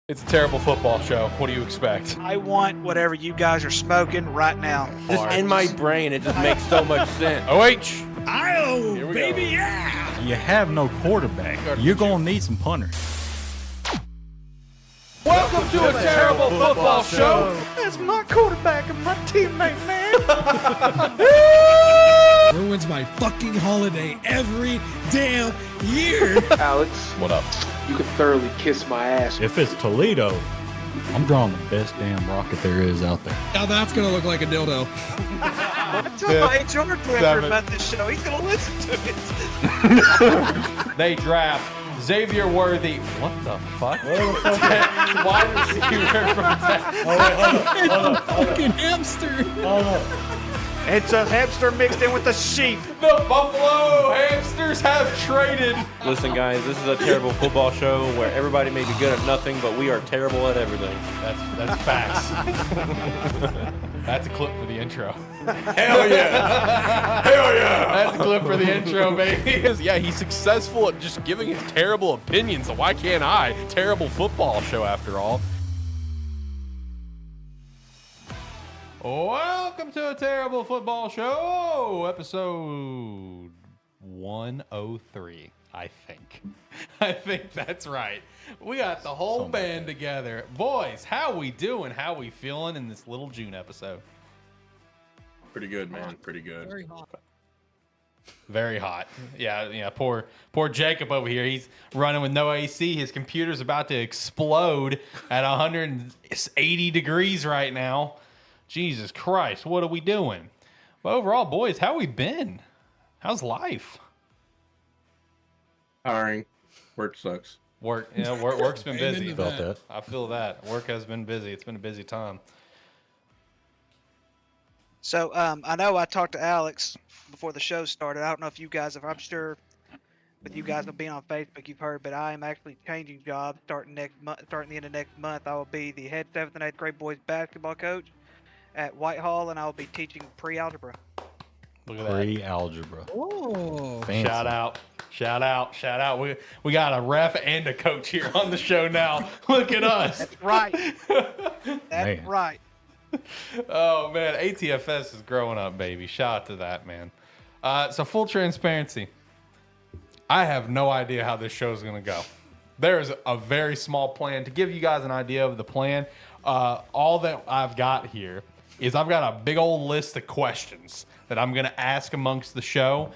It's a terrible football show. What do you expect? I want whatever you guys are smoking right now. Just in my brain, it just makes so much sense. OH! Oh, baby, yeah! You have no quarterback. You're going to need some punters. Welcome to a terrible football show. That's my quarterback and my teammate, man. Ruins my fucking holiday every damn year. Alex, What up? you can thoroughly kiss my ass. If it's Toledo, I'm drawing the best damn rocket there is out there. Now that's gonna look like a dildo. I told my HR director about this show. He's going to listen to it. They draft Xavier Worthy. What the fuck? Wide receiver from Texas. Fucking hamster. It's a hamster mixed in with a sheep. The Buffalo Hamsters have traded. Listen, guys, this is a terrible football show where everybody may be good at nothing, but we are terrible at everything. That's facts. That's a clip for the intro. Hell yeah! Hell yeah! That's a clip for the intro, baby. Yeah, he's successful at just giving his terrible opinions, so why can't I? Terrible football show, after all. Welcome to a terrible football show, episode 103, I think. I think that's right. We got the whole band together. Boys, how we doing? How we feeling in this little June episode? Pretty good, man. Pretty good. Very hot. Very hot. Yeah. Poor Jacob over here. He's running with no AC. His computer's about to explode at 180 degrees right now. Jesus Christ, what are we doing? Well, overall, boys, how we been? How's life? Tiring. Work sucks. Work's been Amen busy. to Felt that. I feel that. Work has been busy. It's been a busy time. So, I know I talked to Alex before the show started. I don't know if you guys, I'm sure with you guys being on Facebook, you've heard, but I am actually changing jobs starting next month. Starting the end of next month, I will be the head 7th and 8th grade boys basketball coach at Whitehall, and I will be teaching pre-algebra. Look at that. Pre-algebra. Oh. Fancy. Shout out. We got a ref and a coach here on the show now. Look at us. That's right. That's Man. right. Oh, man. ATFS is growing up, baby. Shout out to that, man. So full transparency. I have no idea how this show is going to go. There's a very small plan. To give you guys an idea of the plan, all that I've got here is I've got a big old list of questions that I'm going to ask amongst the show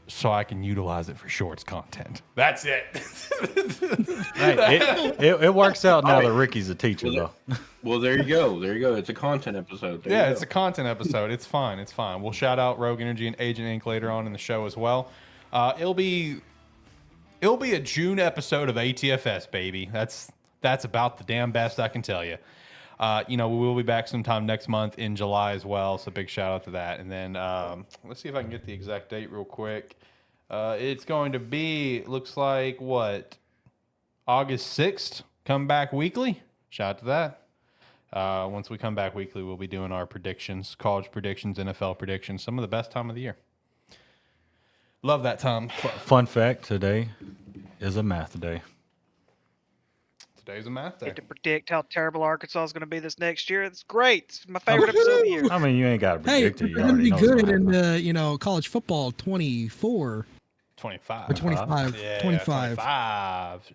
so I can utilize it for shorts content. That's it. Hey, it works out now that Ricky's a teacher, though. Well, there you go. There you go. It's a content episode. There Yeah, you it's go. a content episode. It's fine. We'll shout out Rogue Energy and Agent Inc. later on in the show as well. It'll be a June episode of ATFS, baby. That's about the damn best I can tell you. We will be back sometime next month in July as well, so big shout out to that. And then let's see if I can get the exact date real quick. It's going to be, looks like, August 6th, come back weekly. Shout out to that. Once we come back weekly, we'll be doing our predictions, college predictions, NFL predictions, some of the best time of the year. Love that time. Fun fact, today is a math day. Today's a math day. Get to predict how terrible Arkansas is going to be this next year. It's great. It's my favorite episode of the year. I mean, you ain't got to Hey, predict it. You we're gonna already be know what's good gonna happen. in college football 24 25. or 25. Yeah, 25. 25.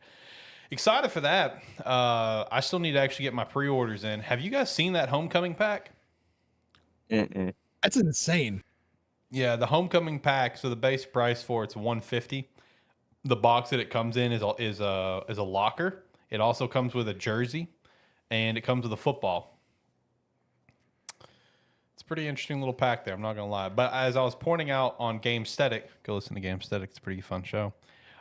Excited for that. I still need to actually get my pre-orders in. Have you guys seen that homecoming pack? That's insane. Yeah, the homecoming pack. So the base price for it's $150. The box that it comes in is a locker. It also comes with a jersey, and it comes with a football. It's a pretty interesting little pack there. I'm not gonna lie. But as I was pointing out on Gamesthetic, go listen to Gamesthetic. It's a pretty fun show.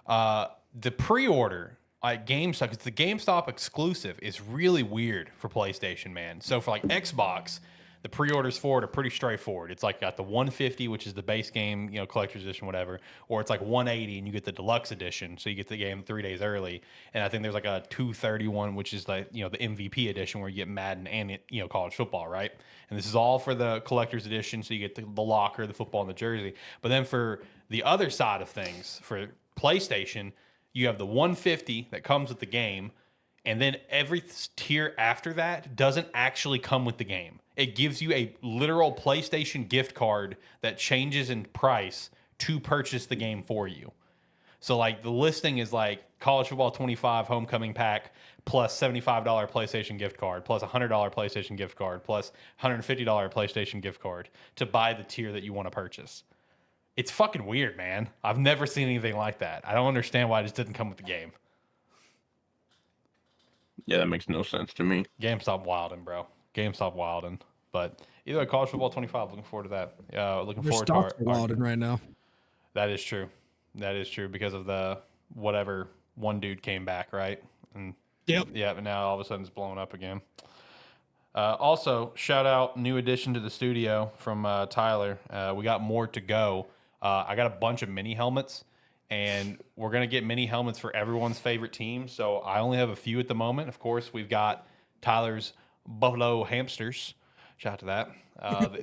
The pre-order at GameStop, it's the GameStop exclusive, is really weird for PlayStation, man. So for like Xbox, the pre-orders for it are pretty straightforward. It's like got the 150, which is the base game, collector's edition, whatever, or it's like 180 and you get the deluxe edition, so you get the game 3 days early. And I think there's like a 231, which is like the MVP edition where you get Madden and college football, right? And this is all for the collector's edition, so you get the locker, the football, and the jersey. But then for the other side of things, for PlayStation, you have the 150 that comes with the game. And then every tier after that doesn't actually come with the game. It gives you a literal PlayStation gift card that changes in price to purchase the game for you. So like the listing is like College Football 25 Homecoming Pack plus $75 PlayStation gift card plus $100 PlayStation gift card plus $150 PlayStation gift card to buy the tier that you want to purchase. It's fucking weird, man. I've never seen anything like that. I don't understand why it just didn't come with the game. Yeah, that makes no sense to me. GameStop wildin', bro. GameStop wildin'. But either way, College Football 25, looking forward to that. Looking Their forward to stocks are wilding right now. That is true. That is true because of the whatever one dude came back, right? And Yep. yeah, but now all of a sudden it's blowing up again. Also, shout out new addition to the studio from Tyler. We got more to go. I got a bunch of mini helmets, and we're going to get mini helmets for everyone's favorite team. So I only have a few at the moment. Of course, we've got Tyler's Buffalo Hamsters. Shout out to that.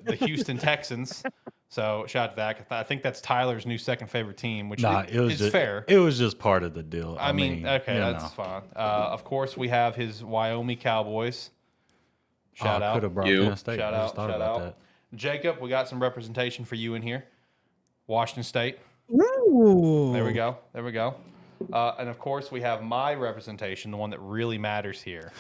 The Houston Texans. So shout out to that. I think that's Tyler's new second favorite team, which is just, fair. It was just part of the deal. I mean, okay, you that's know. fine. Of course, we have his Wyoming Cowboys. Shout out. Could have brought You. Penn State. Shout I out. just thought Shout about out. Jacob, we got some representation for you in here. Washington State. Ooh. There we go. There we go. And of course, we have my representation, the one that really matters here.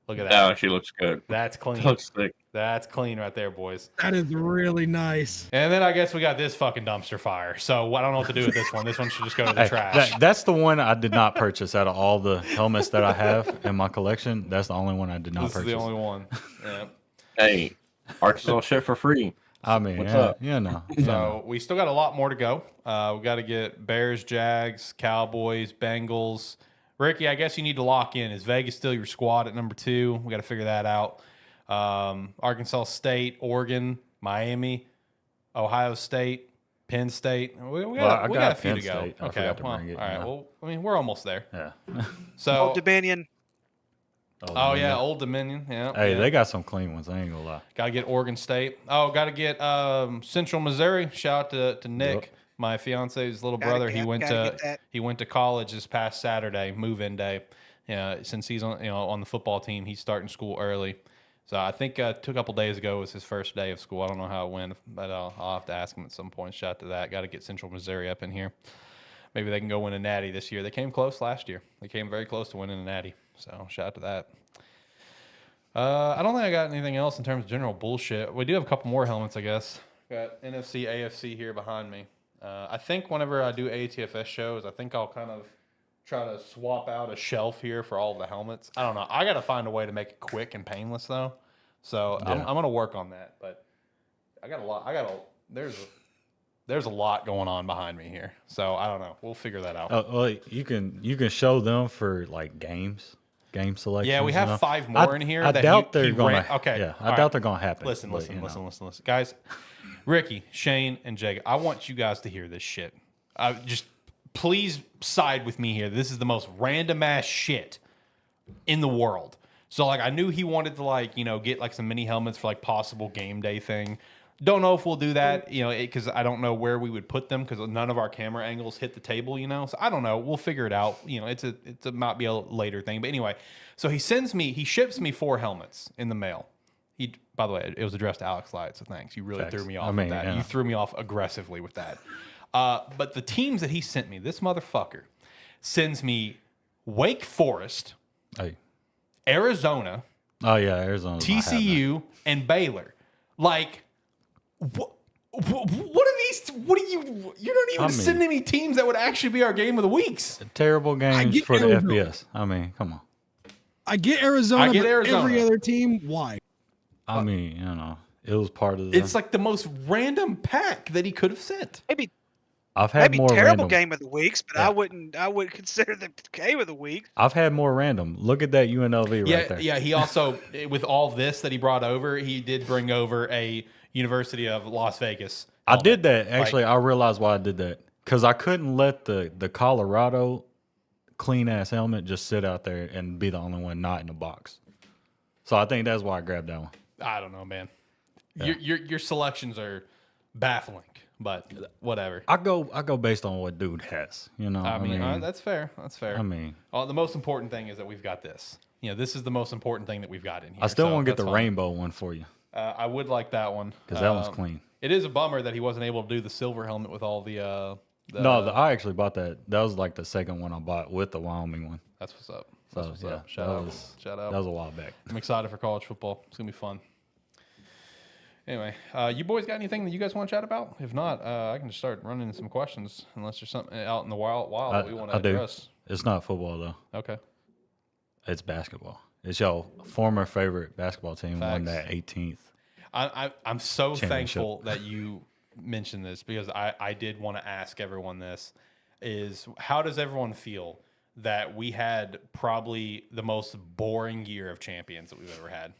Look at That that. actually looks good. That's clean. Looks sick. That's clean right there, boys. That is really nice. And then I guess we got this fucking dumpster fire. So I don't know what to do with this one. This one should just go to the Hey, trash. that's the one I did not purchase out of all the helmets that I have in my collection. That's the only one I did not This is purchase. the only one. Yeah. Hey, Arkansas shit for free. I mean, What's yeah, up? you know. So we still got a lot more to go. We got to get Bears, Jags, Cowboys, Bengals. Ricky, I guess you need to lock in. Is Vegas still your squad at number 2? We got to figure that out. Arkansas State, Oregon, Miami, Ohio State, Penn State. We got a few Penn to go. State. I Okay, forgot to well, bring it, all right. yeah. Well, I mean, we're almost there. Yeah. So, Old Dominion. oh yeah, Old Dominion. Yeah. Hey, yeah. they got some clean ones. I ain't gonna lie. Got to get Oregon State. Oh, got to get Central Missouri. Shout out to Nick, Yep. my fiance's little Gotta brother. get that. He went to college this past Saturday, move-in day. Yeah, since he's on the football team, he's starting school early. So I think a couple days ago was his first day of school. I don't know how it went, but I'll have to ask him at some point. Shout out to that. Got to get Central Missouri up in here. Maybe they can go win a natty this year. They came close last year. They came very close to winning a natty. So shout out to that. I don't think I got anything else in terms of general bullshit. We do have a couple more helmets, I guess. Got NFC, AFC here behind me. I think whenever I do ATFS shows, I think I'll kind of try to swap out a shelf here for all of the helmets. I don't know. I got to find a way to make it quick and painless, though. So I'm going to work on that. But I got a lot. There's a lot going on behind me here. So I don't know. We'll figure that out. Well, you can show them for like game selections. Yeah, we have and all. 5 more in here. I that doubt he they're gonna. Okay. Yeah, all I doubt they're gonna happen. Listen, but, you know. listen. Guys, Ricky, Shane, and Jake, I want you guys to hear this shit. Just please side with me here. This is the most random ass shit in the world. So like I knew he wanted to get like some mini helmets for like possible game day thing. Don't know if we'll do that, because I don't know where we would put them because none of our camera angles hit the table, So I don't know. We'll figure it out. It's a might be a later thing. But anyway, so he ships me 4 helmets in the mail. By the way, it was addressed to Alex Light, so thanks. You really threw me off with that. yeah. You threw me off aggressively with that. But the teams that he sent me, this motherfucker sends me Wake Forest, Hey. Arizona, Oh yeah, Arizona. TCU, and Baylor. Like, what are these? What are you? You're not even sending me teams that would actually be our game of the weeks. Terrible games get for the Arizona. FBS. I mean, come on. I get Arizona, I get but Arizona. every other team, why? I mean, it was part of the. It's like the most random pack that he could have sent. Maybe I've had more terrible random. game of the weeks, but I wouldn't consider the game of the week. I've had more random. Look at that UNLV right there. Yeah. He also, with all this that he brought over, he did bring over a University of Las Vegas. I did that. Actually, I realized why I did that. Because I couldn't let the Colorado clean ass helmet just sit out there and be the only one not in the box. So I think that's why I grabbed that one. I don't know, man. Your selections are baffling. but whatever. I go based on what dude has. You know, I mean, that's fair. That's fair. I mean, the most important thing is that we've got this. You know, this is the most important thing that we've got in here. I still so want to get that's the fine. rainbow one for you I would like that one because that one's clean. It is a bummer that he wasn't able to do the silver helmet with all the. I actually bought that. That was like the second one I bought with the Wyoming one. That's what's up. So, That's what's yeah, up. Shout out. That was a while back. I'm excited for college football. It's gonna be fun. Anyway, you boys got anything that you guys want to chat about? If not, I can just start running some questions. Unless there's something out in the wild that we want to address. It's not football though. Okay. It's basketball. It's your former favorite basketball team won Facts. that 18th. I'm so Championship. thankful that you mentioned this because I did want to ask everyone this: is how does everyone feel that we had probably the most boring year of champions that we've ever had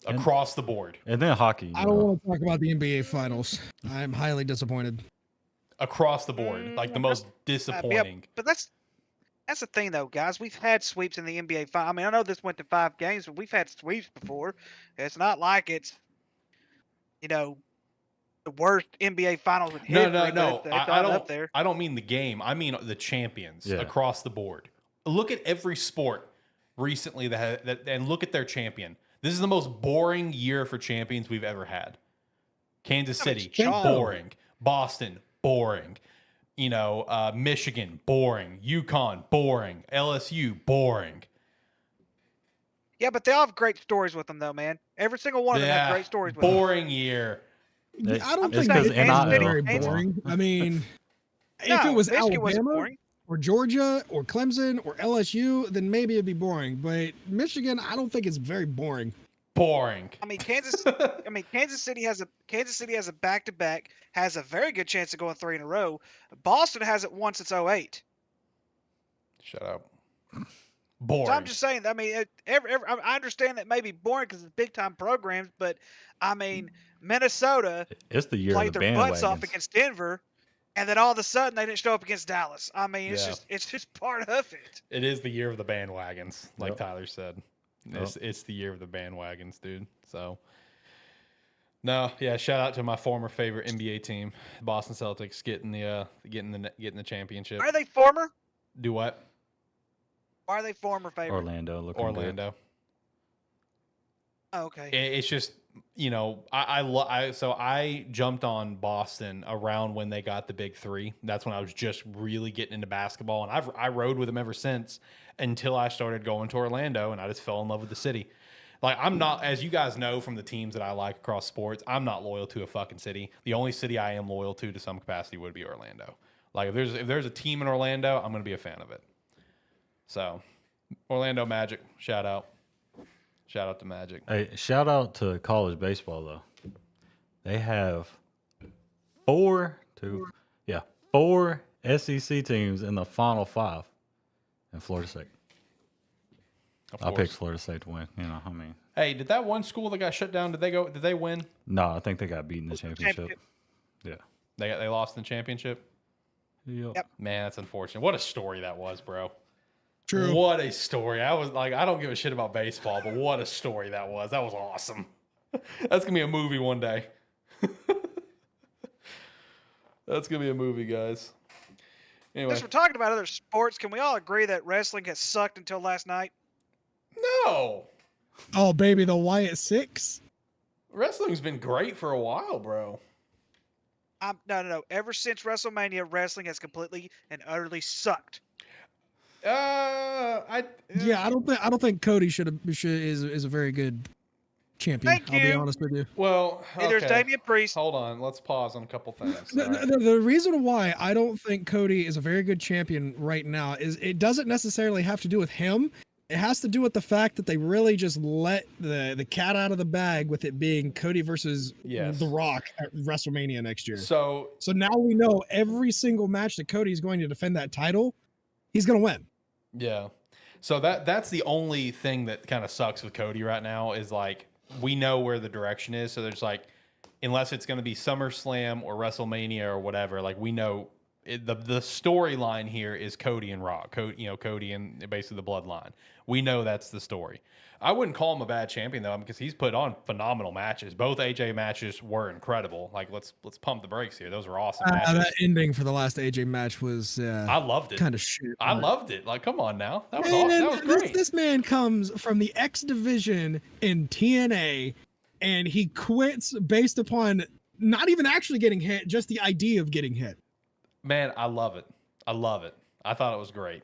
across the board? And then hockey. I don't want to talk about the NBA finals. I'm highly disappointed. Across the board, like the most disappointing. But that's the thing, though, guys. We've had sweeps in the NBA. I mean, I know this went to 5 games, but we've had sweeps before. It's not like it's, the worst NBA finals in history. No. It's I don't. up there. I don't mean the game. I mean the champions across the board. Look at every sport recently and look at their champion. This is the most boring year for champions we've ever had. Kansas City, boring. Boston, boring. Michigan, boring. UConn, boring. LSU, boring. Yeah, but they all have great stories with them, though, man. Every single one of them have great stories with them. Boring year. I don't It's think 'cause it's NIL. very boring. I mean, if it was Michigan wasn't Alabama boring. or Georgia or Clemson or LSU, then maybe it'd be boring. But Michigan, I don't think it's very boring. Boring. I mean, Kansas City has a back-to-back, has a very good chance of going 3 in a row. Boston has it once since 08. Shut up. Boring. So I'm just saying. I mean, I understand that may be boring because it's big-time programs, but I mean, Minnesota It's the year played of the their butts off bandwagons. against Denver, and then all of a sudden they didn't show up against Dallas. I mean, it's just part of it. It is the year of the bandwagons, like Yep. Tyler said. It's the year of the bandwagons, dude. So, no, yeah. Shout out to my former favorite NBA team, Boston Celtics, getting the championship. Are they former? Do what? Why are they former favorite? Orlando looking good. Orlando. Oh, okay. It's just I jumped on Boston around when they got the big 3. That's when I was just really getting into basketball, and I rode with them ever since until I started going to Orlando, and I just fell in love with the city. Like, I'm not, as you guys know from the teams that I like across sports, I'm not loyal to a fucking city. The only city I am loyal to some capacity would be Orlando. Like, if there's a team in Orlando, I'm going to be a fan of it. So, Orlando Magic, shout out. Shout out to Magic. Hey, shout out to college baseball though. They have 4 SEC teams in the Final 5, and Florida State. I picked Florida State to win. Hey, did that one school that got shut down? Did they win? No, I think they got beat in the championship. Yeah. They lost in the championship. Yep. Man, that's unfortunate. What a story that was, bro. True. What a story. I was like, I don't give a shit about baseball, but what a story that was. That was awesome. That's gonna be a movie one day. That's gonna be a movie, guys. Anyway, Since we're talking about other sports, can we all agree that wrestling has sucked until last night? no, Oh, baby, the Wyatt 6? wrestling's been great for a while, bro. No. Ever since WrestleMania, wrestling has completely and utterly sucked. Yeah, I don't think Cody is a very good champion. Thank I'll be you. honest with you. Well, There's okay. Damian Priest. Hold on, let's pause on a couple things. The, all right? the reason why I don't think Cody is a very good champion right now is it doesn't necessarily have to do with him. It has to do with the fact that they really just let the cat out of the bag with it being Cody versus Yes. The Rock at WrestleMania next year. So So now we know every single match that Cody is going to defend that title, he's going to win. yeah, so that's the only thing that kind of sucks with Cody right now is like we know where the direction is. So there's like, unless it's going to be SummerSlam or WrestleMania or whatever, like we know the storyline here is Cody and Rock. Cody and basically the bloodline. We know that's the story. I wouldn't call him a bad champion though, because he's put on phenomenal matches. Both AJ matches were incredible. Like let's pump the brakes here. Those were awesome matches. That ending for the last AJ match was I loved it. Kind of shit. I loved it. Like, come on now. That was Man, awesome. That was great. This man comes from the X division in TNA, and he quits based upon not even actually getting hit, just the idea of getting hit. Man, I love it. I love it. I thought it was great.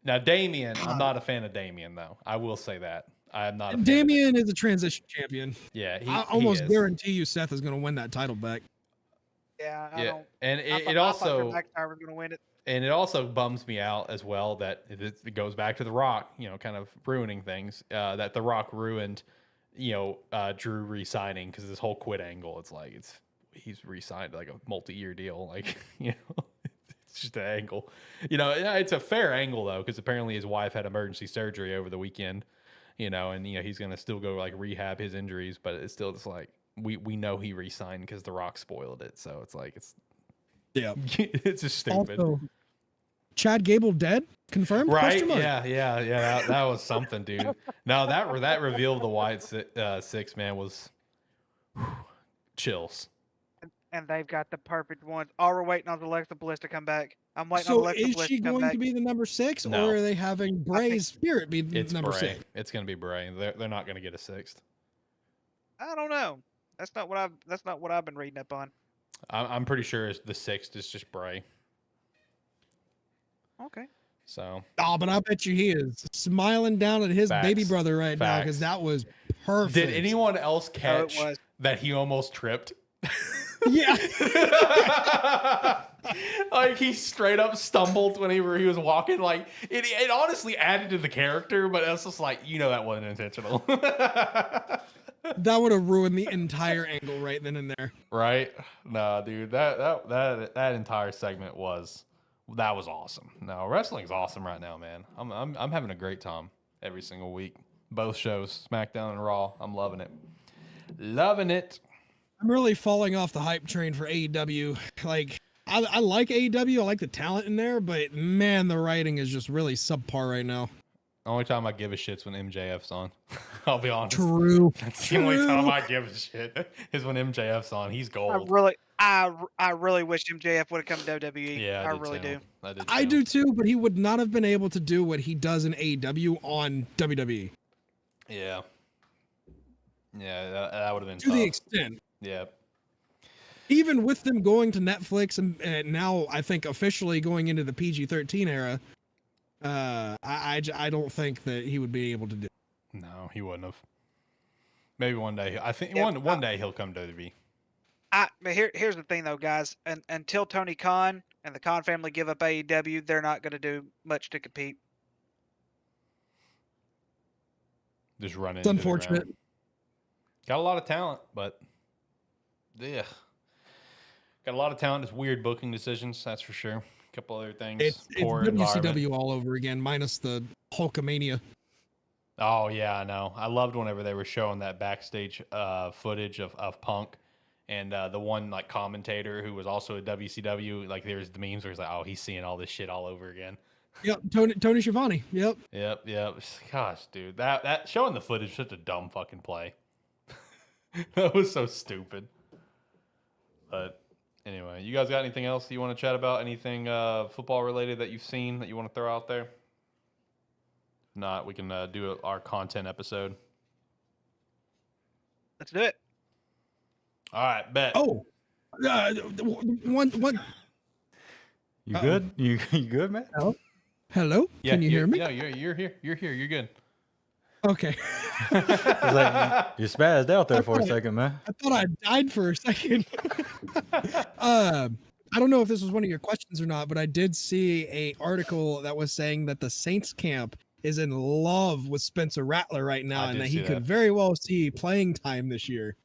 Now, Damien, I'm not a fan of Damien, though. I will say that. I am not a fan Damien is a transition champion. Yeah, I almost guarantee you Seth is going to win that title back. Yeah, I yeah. don't. And I it also McIntyre was going to win it. And it also bums me out as well that it goes back to The Rock, kind of ruining things. That The Rock ruined, Drew re-signing because this whole quit angle. It's like he's re-signed like a multi-year deal, like it's just an angle. It's a fair angle though because apparently his wife had emergency surgery over the weekend. And he's gonna still go like rehab his injuries, but it's still just like we know he re-signed because The Rock spoiled it. So it's like it's just stupid. Also, Chad Gable dead? Confirmed? Right? Yeah. That was something, dude. No, that reveal of the White Six, man, was chills. And they've got the perfect ones. All we're waiting on is Alexa Bliss to come back. I'm waiting on So Alexa is Bliss she to come going back. to be the number 6, No. or are they having Bray's Spirit be It's number Bray. 6? It's gonna be Bray. They're not gonna get a 6th. I don't know. That's not what I've been reading up on. I'm pretty sure the 6th is just Bray. Okay. So Oh, but I bet you he is smiling down at his Facts. baby brother right now because Facts. that was perfect. did anyone else it catch was. that he almost tripped? Yeah. Like he straight up stumbled when he was walking. Like it honestly added to the character, but it's just like that wasn't intentional. That would have ruined the entire angle right then and there. Right? Nah, dude, that entire segment was awesome. No, wrestling's awesome right now, man. I'm having a great time every single week. Both shows, SmackDown and Raw. I'm loving it. Loving it. I'm really falling off the hype train for AEW. Like, I like AEW. I like the talent in there, but man, the writing is just really subpar right now. Only time I give a shit's when MJF's on. I'll be honest. True. That's the only time I give a shit is when MJF's on. He's gold. I really wish MJF would have come to WWE. Yeah, I really do. I do too, but he would not have been able to do what he does in AEW on WWE. Yeah. Yeah, that would have been To tough. the extent. Yeah. Even with them going to Netflix and now I think officially going into the PG-13 era, I don't think that he would be able to do. No, he wouldn't have. Maybe one day. I think Yeah, one day he'll come to WWE. But here's the thing though, guys. Until Tony Khan and the Khan family give up AEW, they're not going to do much to compete. Just run It's into the unfortunate. ground. Got a lot of talent, but yeah, got a lot of talent. Just weird booking decisions, that's for sure. A couple other things. It's Poor environment. WCW all over again, minus the Hulkamania. Oh yeah, I know. I loved whenever they were showing that backstage footage of Punk and the one like commentator who was also a WCW. Like there's the memes where he's like, "Oh, he's seeing all this shit all over again." Yep, Tony Schiavone. Yep. Yep. Gosh, dude, that showing the footage was such a dumb fucking play. That was so stupid. But anyway, you guys got anything else you want to chat about? Anything football related that you've seen that you want to throw out there? If not, we can do our content episode. Let's do it. All right, bet. Oh, one. You good? You good, man? Hello? Yeah, Can you hear me? No, you're here. You're here. You're good. Okay. It's like, you spazzed out there for a second, man. I thought I died for a second. I don't know if this was one of your questions or not, but I did see a article that was saying that the Saints camp is in love with Spencer Rattler right now, I and did that he see could that. very well see playing time this year.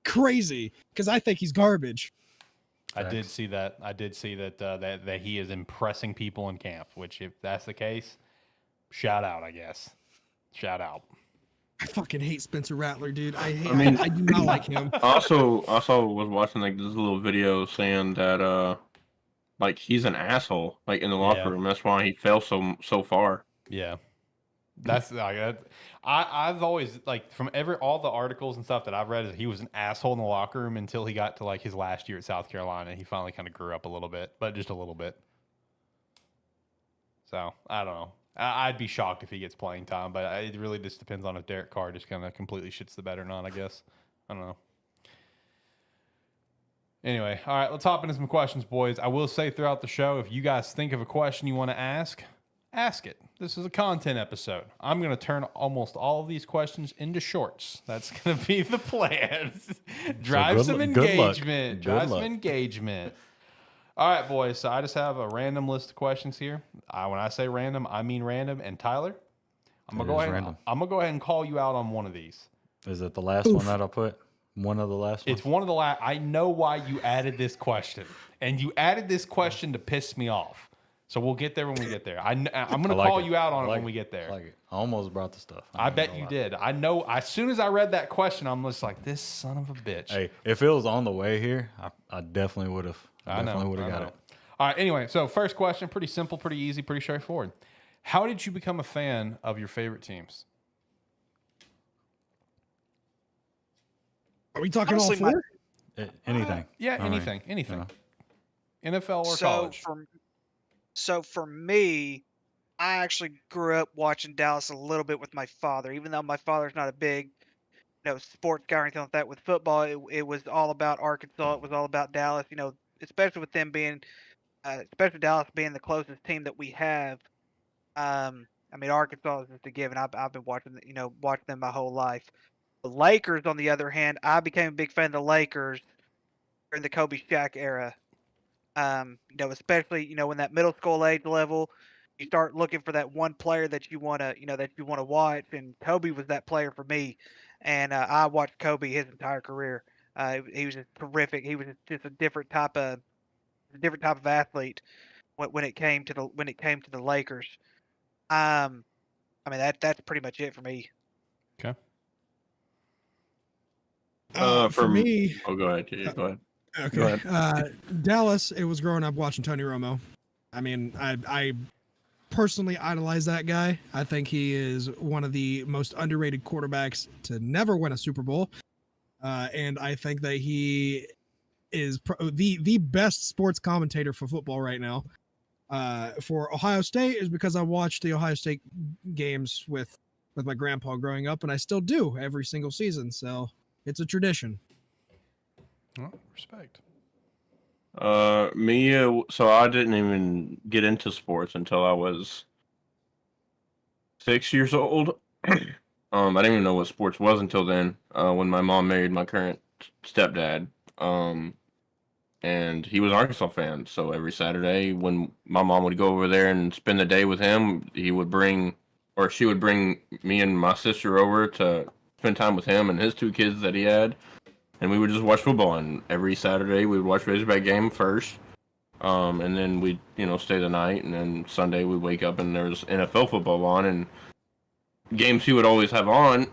Crazy, because I think he's garbage. I did see that. That he is impressing people in camp. Which, if that's the case, shout out. I guess. Shout out. I fucking hate Spencer Rattler, dude. I do not like him. Also was watching like this little video saying that like he's an asshole like in the locker room. That's why he fell so far. Yeah. That's like I've always like from all the articles and stuff that I've read is he was an asshole in the locker room until he got to like his last year at South Carolina. He finally kind of grew up a little bit, but just a little bit. So I don't know. I'd be shocked if he gets playing time, but it really just depends on if Derek Carr just kind of completely shits the bed or not. I guess I don't know. Anyway, all right, let's hop into some questions, boys. I will say throughout the show, if you guys think of a question you want to ask it. This is a content episode. I'm going to turn almost all of these questions into shorts. That's going to be the plan. Drive some engagement. Drive some engagement. All right, boys. So I just have a random list of questions here. When I say random, I mean random. And Tyler, I'm going to go ahead and call you out on one of these. Is it the last one that I put? One of the last ones? It's one of the last. I know why you added this question. And you added this question to piss me off. So we'll get there when we get there. I'm going to call you out on it when we get there. I like it. I almost brought the stuff. I bet you did. I know. As soon as I read that question, I'm just like, this son of a bitch. Hey, if it was on the way here, I definitely would have. I definitely would have got it. All right. Anyway, so first question, pretty simple, pretty easy, pretty straightforward. How did you become a fan of your favorite teams? Are we talking all four? Anything. Anything. NFL or college. So for me, I actually grew up watching Dallas a little bit with my father, even though my father's not a big, sports guy or anything like that. With football, it was all about Arkansas. It was all about Dallas. Especially with them being, especially Dallas being the closest team that we have. Arkansas is just a given. I've been watching, watching them my whole life. The Lakers, on the other hand, I became a big fan of the Lakers during the Kobe Shaq era. Especially, when that middle school age level, you start looking for that one player that you want to watch. And Kobe was that player for me. And I watched Kobe his entire career. He was just terrific. He was just a different type of athlete when it came to the Lakers. That's pretty much it for me. Okay. For me, go ahead. Yeah, go ahead. Okay. Dallas, it was growing up watching Tony Romo. I personally idolize that guy. I think he is one of the most underrated quarterbacks to never win a Super Bowl. And I think that he is the best sports commentator for football right now. For Ohio State is because I watched the Ohio State games with my grandpa growing up, and I still do every single season. So it's a tradition. Oh, respect. Me, so I didn't even get into sports until I was 6 years old. I didn't even know what sports was until then, when my mom married my current stepdad. And he was an Arkansas fan, so every Saturday when my mom would go over there and spend the day with him, she would bring me and my sister over to spend time with him and his two kids that he had. And we would just watch football, and every Saturday we would watch Razorback game first, and then we'd stay the night, and then Sunday we'd wake up and there was NFL football on, and games he would always have on,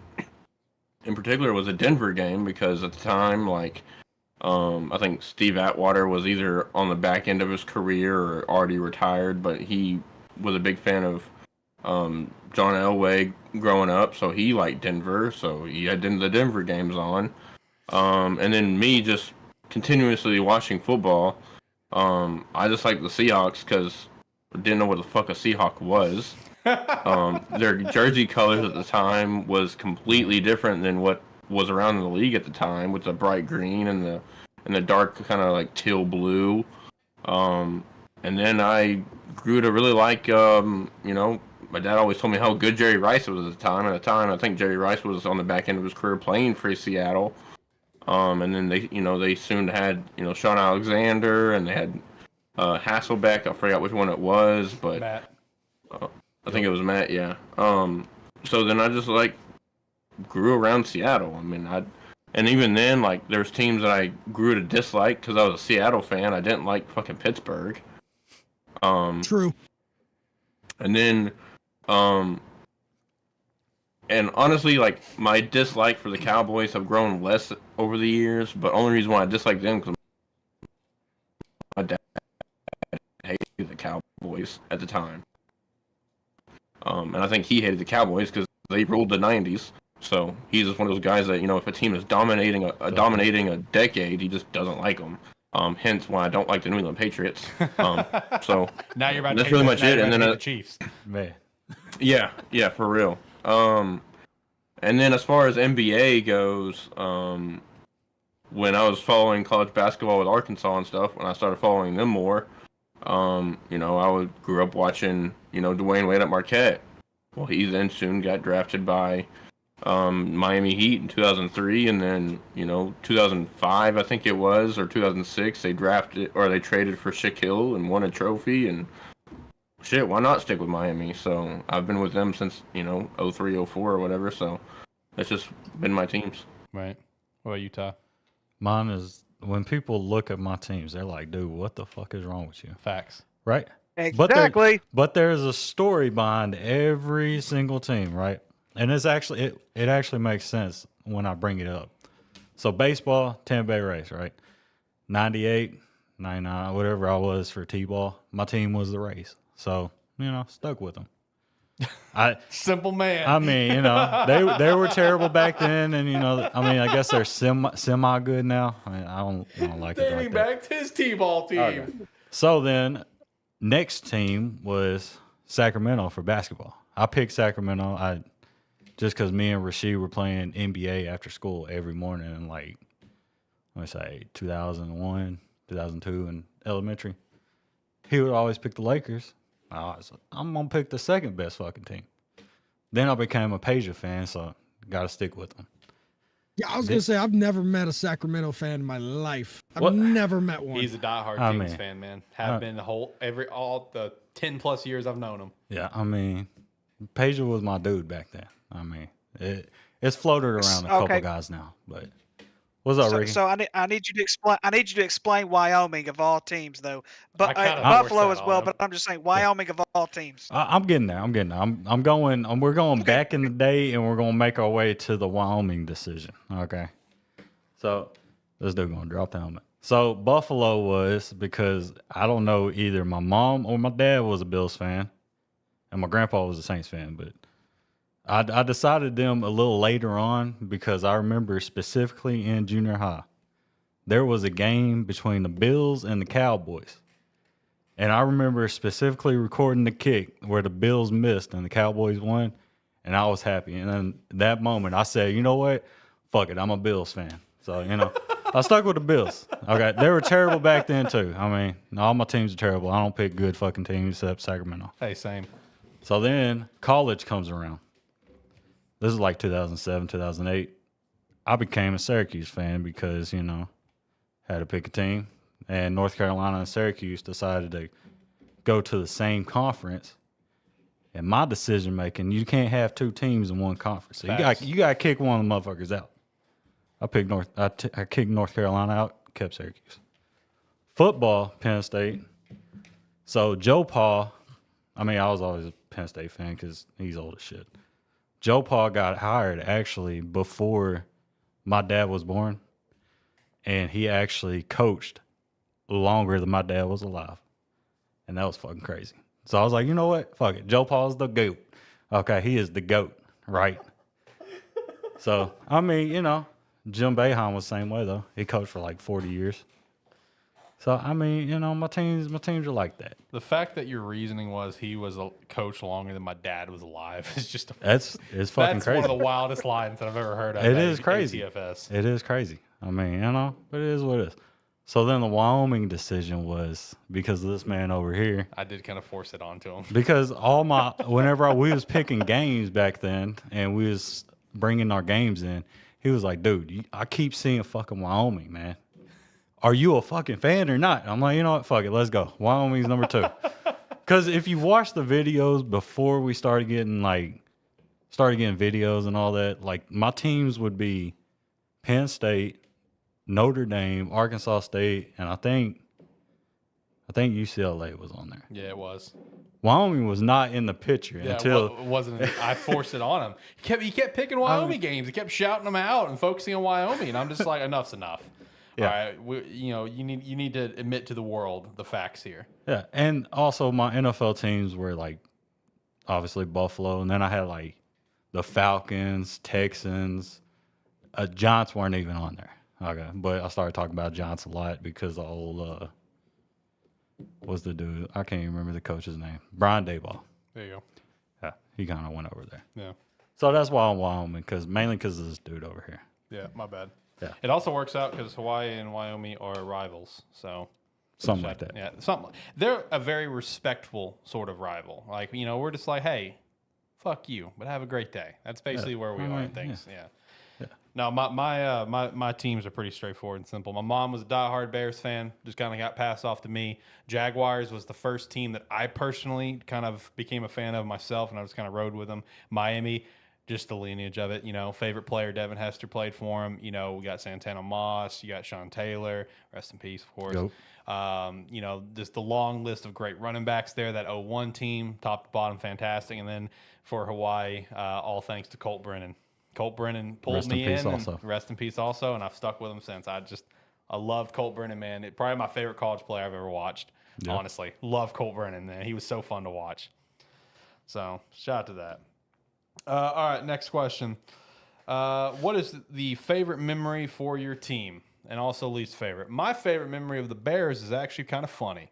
in particular, was a Denver game, because at the time, I think Steve Atwater was either on the back end of his career or already retired, but he was a big fan of John Elway growing up, so he liked Denver, so he had the Denver games on. And then me just continuously watching football. I just like the Seahawks because I didn't know what the fuck a Seahawk was. Their jersey colors at the time was completely different than what was around in the league at the time, with the bright green and the dark kind of like teal blue. And then I grew to really like, my dad always told me how good Jerry Rice was at the time. At the time, I think Jerry Rice was on the back end of his career playing for Seattle. And then they soon had, Sean Alexander, and they had Hasselbeck. I forgot which one it was, but Matt. I think it was Matt. Yeah. So then I just grew around Seattle. And even then, there's teams that I grew to dislike because I was a Seattle fan. I didn't like fucking Pittsburgh. True. And then, And honestly, like my dislike for the Cowboys have grown less over the years. But only reason why I dislike them because my dad hated the Cowboys at the time. And I think he hated the Cowboys because they ruled the '90s. So he's just one of those guys that if a team is dominating a decade, he just doesn't like them. Hence why I don't like the New England Patriots. So Now you're about that's to really much it. And then the Chiefs. Man. yeah, for real. And then as far as NBA goes, when I was following college basketball with Arkansas and stuff, when I started following them more, grew up watching, Dwayne Wade at Marquette. Well, he then soon got drafted by Miami Heat in 2003, and then 2005, I think it was, or 2006, they traded for Shaquille and won a trophy, and shit, why not stick with Miami? So I've been with them since 03, 04 or whatever. So that's just been my teams. Right. What about you, Ty? Mine is when people look at my teams, they're like, dude, what the fuck is wrong with you? Facts. Right? Exactly. But there's a story behind every single team, right? And it's actually it actually makes sense when I bring it up. So baseball, Tampa Bay Rays, right? 98, 99, whatever I was for T-ball, my team was the Rays. So, stuck with them. Simple man. I mean, they were terrible back then, and I guess they're semi good now. I mean, I don't like it like that. back to his T-ball team. Okay. So then, next team was Sacramento for basketball. I picked Sacramento. Just because me and Rasheed were playing NBA after school every morning in let me say 2001, 2002 in elementary. He would always pick the Lakers. I'm going to pick the second best fucking team. Then I became a Pager fan, so got to stick with them. Yeah, I was going to say, I've never met a Sacramento fan in my life. I've never met one. He's a diehard Kings fan, man. Have been all the 10 plus years I've known him. Yeah, I mean, Pager was my dude back then. I mean, it's floated around a couple guys now, but what's up, Ricky? So I need you to explain. I need you to explain Wyoming of all teams, though. But Buffalo as well. But I'm just saying Wyoming of all teams. I'm getting there. We're going back in the day, and we're going to make our way to the Wyoming decision. Okay. So this dude going to drop the helmet. So Buffalo was because I don't know, either my mom or my dad was a Bills fan, and my grandpa was a Saints fan, but I decided them a little later on because I remember specifically in junior high, there was a game between the Bills and the Cowboys. And I remember specifically recording the kick where the Bills missed and the Cowboys won, and I was happy. And then that moment, I said, you know what? Fuck it, I'm a Bills fan. So, I stuck with the Bills. Okay, they were terrible back then, too. I mean, all my teams are terrible. I don't pick good fucking teams except Sacramento. Hey, same. So then college comes around. This is like 2007, 2008. I became a Syracuse fan because, had to pick a team. And North Carolina and Syracuse decided to go to the same conference. And my decision making, you can't have two teams in one conference. So you got to kick one of the motherfuckers out. I kicked North Carolina out, kept Syracuse. Football, Penn State. So Joe Paul, I was always a Penn State fan because he's old as shit. Joe Paul got hired actually before my dad was born, and he actually coached longer than my dad was alive, and that was fucking crazy. So I was like, you know what? Fuck it. Joe Paul's the GOAT. Okay, he is the GOAT, right? So, Jim Boeheim was the same way, though. He coached for like 40 years. So, my teams are like that. The fact that your reasoning was he was a coach longer than my dad was alive is just it's fucking crazy. That's one of the wildest lines that I've ever heard of. It is crazy. ATFS. It is crazy. But it is what it is. So then the Wyoming decision was because of this man over here. I did kind of force it onto him. Because whenever we was picking games back then and we was bringing our games in, he was like, dude, I keep seeing fucking Wyoming, man. Are you a fucking fan or not? I'm like, you know what? Fuck it. Let's go. Wyoming's number 2. Because if you watch the videos before we started getting videos and all that, like my teams would be Penn State, Notre Dame, Arkansas State, and I think UCLA was on there. Yeah, it was. Wyoming was not in the picture until it wasn't. I forced it on him. He kept picking Wyoming games. He kept shouting them out and focusing on Wyoming, and I'm just like, enough's enough. Yeah. All right, you need to admit to the world the facts here. Yeah, and also my NFL teams were like obviously Buffalo, and then I had like the Falcons, Texans. Giants weren't even on there. Okay, but I started talking about Giants a lot because the old what's the dude? I can't even remember the coach's name. Brian Daboll. There you go. Yeah, he kind of went over there. Yeah. So that's why I'm Wyoming, mainly because of this dude over here. Yeah, my bad. Yeah. It also works out because Hawaii and Wyoming are rivals, so Something like that. Yeah, something. They're a very respectful sort of rival. Like, we're just like, hey, fuck you, but have a great day. That's basically where we are in things. Yeah. No, my teams are pretty straightforward and simple. My mom was a diehard Bears fan, just kind of got passed off to me. Jaguars was the first team that I personally kind of became a fan of myself, and I just kind of rode with them. Miami, just the lineage of it. Favorite player Devin Hester played for him. We got Santana Moss, you got Sean Taylor, rest in peace, of course. Yep. Just the long list of great running backs there. That 01 team, top to bottom, fantastic. And then for Hawaii, all thanks to Colt Brennan. Colt Brennan pulled me in. Rest in peace also, and I've stuck with him since. I loved Colt Brennan, man. Probably my favorite college player I've ever watched, honestly. Love Colt Brennan, man. He was so fun to watch. So, shout out to that. All right, next question. What is the favorite memory for your team, and also least favorite? My favorite memory of the Bears is actually kind of funny.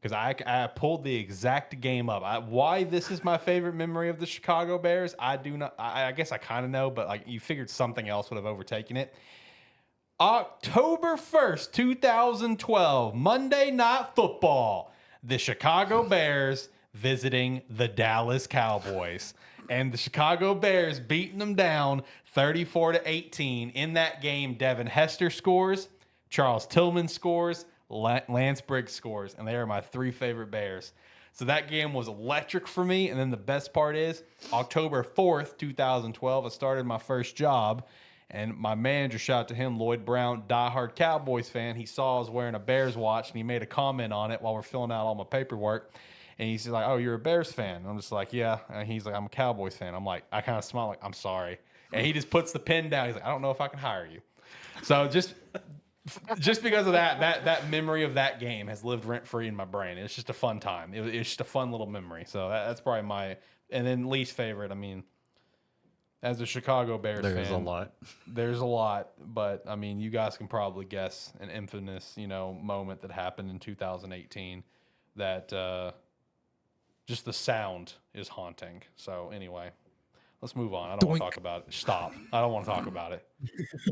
Because I pulled the exact game up. Why this is my favorite memory of the Chicago Bears, I do not. I guess I kind of know, but like you figured something else would have overtaken it. October 1st, 2012, Monday Night Football. The Chicago Bears visiting the Dallas Cowboys. And the Chicago Bears beating them down 34-18. In that game, Devin Hester scores, Charles Tillman scores, Lance Briggs scores, and they are my three favorite Bears. So that game was electric for me. And then the best part is October 4th, 2012, I started my first job, and my manager, shout out to him, Lloyd Brown, diehard Cowboys fan. He saw I was wearing a Bears watch, and he made a comment on it while we're filling out all my paperwork. And he's like, "Oh, you're a Bears fan?" And I'm just like, "Yeah." And he's like, "I'm a Cowboys fan." I'm like, I kind of smile like, "I'm sorry." And he just puts the pen down. He's like, "I don't know if I can hire you." So just because of that memory of that game has lived rent free in my brain. It's just a fun time. It's just a fun little memory. So that's probably my. And then least favorite. I mean, as a Chicago Bears fan, there's a lot. There's a lot, but I mean, you guys can probably guess an infamous, moment that happened in 2018 that just the sound is haunting. So anyway. Let's move on. I don't want to talk about it. Stop. I don't want to talk about it.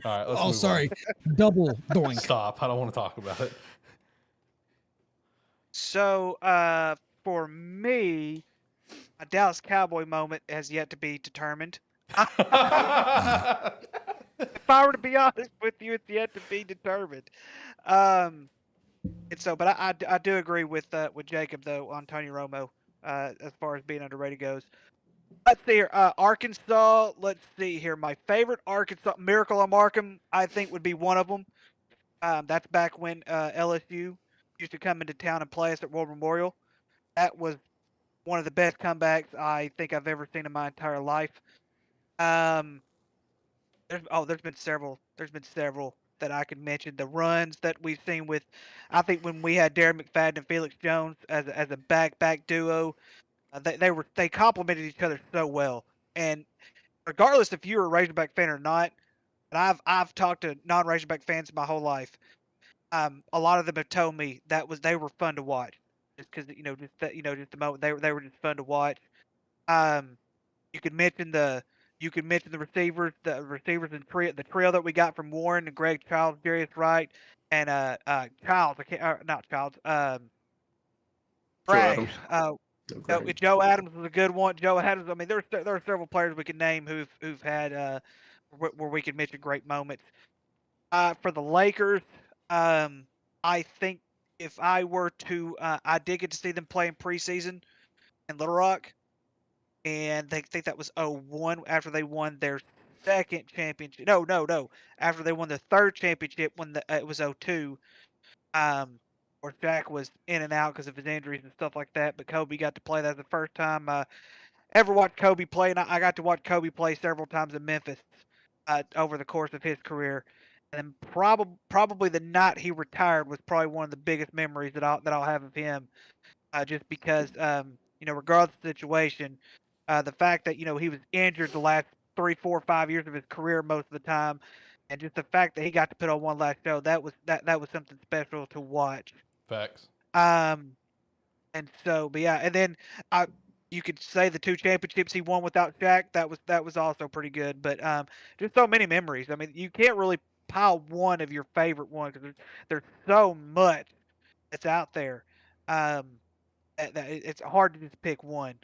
All right. Let's move sorry. Double doink. Stop. I don't want to talk about it. So, for me, a Dallas Cowboy moment has yet to be determined. If I were to be honest with you, it's yet to be determined. And so, but I do agree with Jacob though on Tony Romo as far as being underrated goes. Let's see here. Arkansas. Let's see here. My favorite Arkansas Miracle on Markham, I think, would be one of them. That's back when LSU used to come into town and play us at World Memorial. That was one of the best comebacks I think I've ever seen in my entire life. There's been several. There's been several that I could mention. The runs that we've seen with, I think when we had Darren McFadden and Felix Jones as a back duo. They complemented each other so well, and regardless if you were a Razorback fan or not, and I've talked to non-Razorback fans my whole life, a lot of them have told me they were fun to watch, just because just the moment they were just fun to watch. You could mention the receivers, and the trio that we got from Warren and Greg Childs, Darius Wright, and Childs. Not Childs. Bragg. Joe Adams was a good one. Joe Adams. I mean, there are several players we could name who've had where we could mention great moments. For the Lakers, I think if I were to, I did get to see them play in preseason in Little Rock, and they think that was 01 after they won their second championship. No. After they won the third championship when it was 02. Or where Shaq was in and out because of his injuries and stuff like that. But Kobe got to play that the first time ever watched Kobe play, and I got to watch Kobe play several times in Memphis over the course of his career. And then probably the night he retired was probably one of the biggest memories that I'll have of him, just because regardless of the situation, the fact that he was injured the last 3, 4, 5 years of his career most of the time, and just the fact that he got to put on one last show, that was something special to watch. Facts. And so, but yeah, and then you could say the 2 championships he won without Shaq. That was also pretty good. But just so many memories. I mean, you can't really pile one of your favorite ones because there's so much that's out there. That it's hard to just pick one.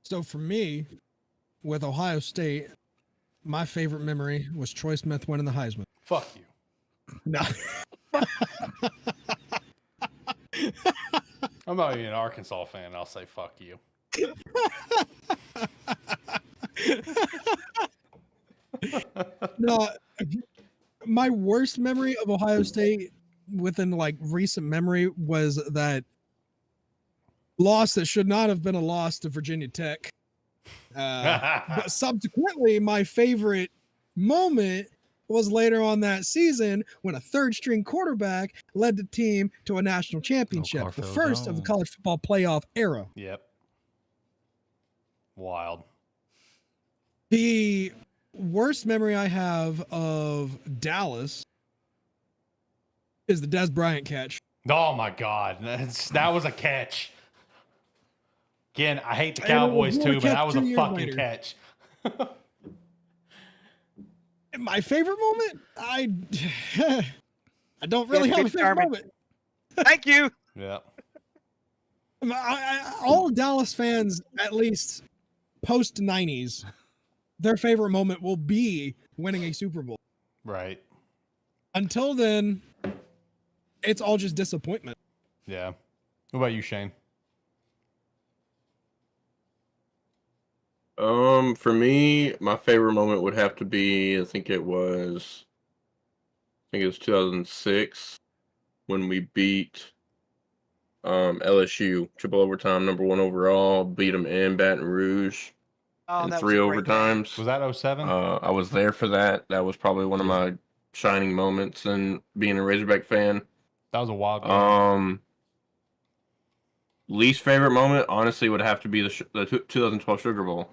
So for me, with Ohio State, my favorite memory was Troy Smith winning the Heisman. Fuck you. No. I'm not even an Arkansas fan. I'll say fuck you. No, my worst memory of Ohio State within like recent memory was that loss that should not have been a loss to Virginia Tech. But subsequently, my favorite moment was later on that season when a third-string quarterback led the team to a national championship, the first of the college football playoff era. Yep. Wild. The worst memory I have of Dallas is the Des Bryant catch. Oh my God, that was a catch. Again, I hate the Cowboys too, but that was a fucking catch. My favorite moment? I don't really have a favorite moment. Thank you. Yeah. All Dallas fans, at least post 90s, their favorite moment will be winning a Super Bowl. Right. Until then, it's all just disappointment. Yeah. What about you, Shane? For me, my favorite moment would have to be, I think it was 2006 when we beat LSU, triple overtime, number 1 overall, beat them in Baton Rouge in 3 overtimes. Was that 07? I was there for that. That was probably one of my shining moments in being a Razorback fan. That was a wild game. Least favorite moment, honestly, would have to be the 2012 Sugar Bowl.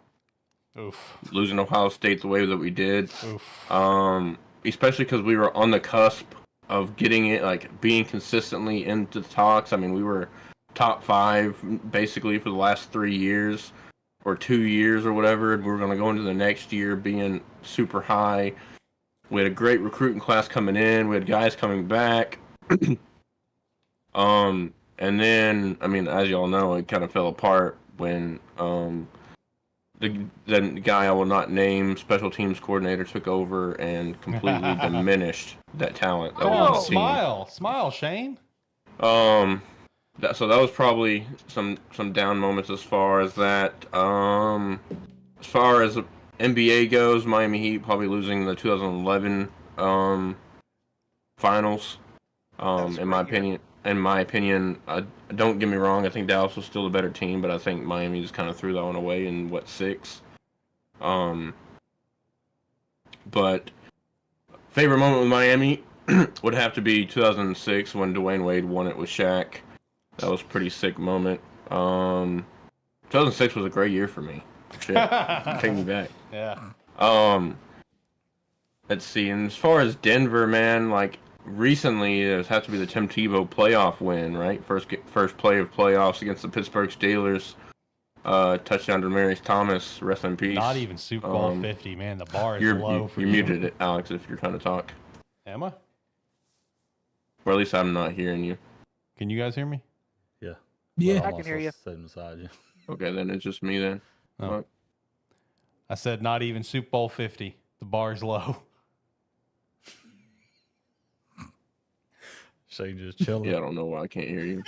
Oof. Losing Ohio State the way that we did. Oof. Especially because we were on the cusp of getting it, like being consistently into the talks. I mean, we were top 5 basically for the last 3 years or 2 years or whatever. And we were going to go into the next year being super high. We had a great recruiting class coming in. We had guys coming back. And then, I mean, as y'all know, it kind of fell apart when the guy I will not name, special teams coordinator, took over and completely diminished that talent that was on the team. Smile, Shane. So that was probably some down moments as far as that. As far as NBA goes, Miami Heat probably losing the 2011 finals. In my opinion, don't get me wrong, I think Dallas was still a better team, but I think Miami just kind of threw that one away in 6. But favorite moment with Miami would have to be 2006 when Dwayne Wade won it with Shaq. That was a pretty sick moment. 2006 was a great year for me. Shit, take me back. Yeah. Let's see. And as far as Denver, man, like recently, it has to be the Tim Tebow playoff win, right? First play of playoffs against the Pittsburgh Steelers. Touchdown to Demaryius Thomas. Rest in peace. Not even Super Bowl 50, man. The bar is low for you. you. You muted it, Alex, if you're trying to talk. Am I? Or at least I'm not hearing you. Can you guys hear me? Yeah. Yeah, I can hear you. Sitting beside you. Okay, then it's just me then. Oh. I said not even Super Bowl 50. The bar's low. Shane just chilling. Yeah, I don't know why I can't hear you.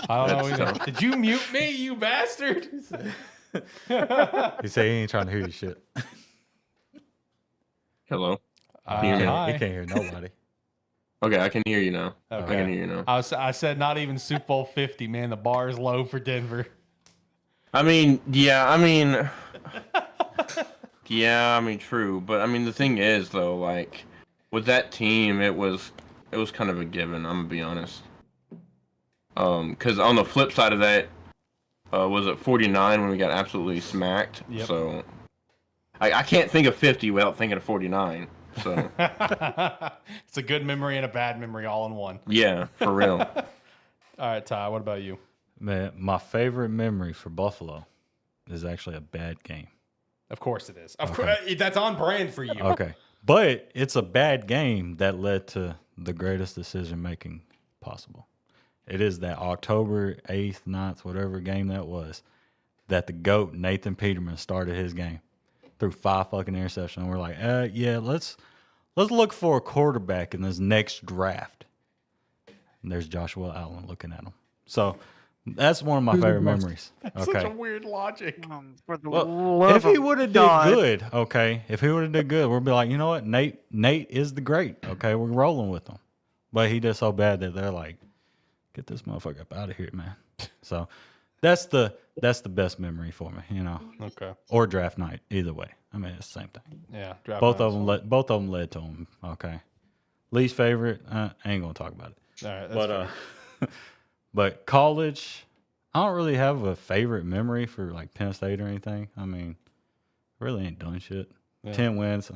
I don't know either. Did you mute me, you bastard? He said he ain't trying to hear you shit. Hello. He Hi. can't hear nobody. Okay, I can hear you now. Okay. I can hear you now. I said not even Super Bowl 50, man. The bar is low for Denver. I mean, true. But I mean, the thing is, though, like with that team, it was kind of a given. I'm gonna be honest. Because on the flip side of that, was it 49 when we got absolutely smacked? Yep. So I can't think of 50 without thinking of 49. So It's a good memory and a bad memory all in one. yeah, for real. All right, Ty, what about you? Man, my favorite memory for Buffalo is actually a bad game. Of course it is. Of course, that's on brand for you. Okay. But it's a bad game that led to the greatest decision making possible. It is that October 8th, 9th, whatever game that was, that the GOAT, Nathan Peterman, started his game. Threw 5 fucking interceptions. We're like, yeah, let's look for a quarterback in this next draft. And there's Joshua Allen looking at him. So that's one of my favorite memories. That's such a weird logic. For the Well, love if he of would have did God. good, okay. If he would have did good, we'll be like, you know what, Nate is the great. Okay, we're rolling with him. But he did so bad that they're like, get this motherfucker up out of here, man. So that's the best memory for me, you know. Okay. Or draft night, either way. I mean, it's the same thing. Yeah. Both of them led to him. Okay. Least favorite, I ain't gonna talk about it. All right. That's But fair. but college, I don't really have a favorite memory for like Penn State or anything. I mean, really ain't done shit. Yeah. 10 wins.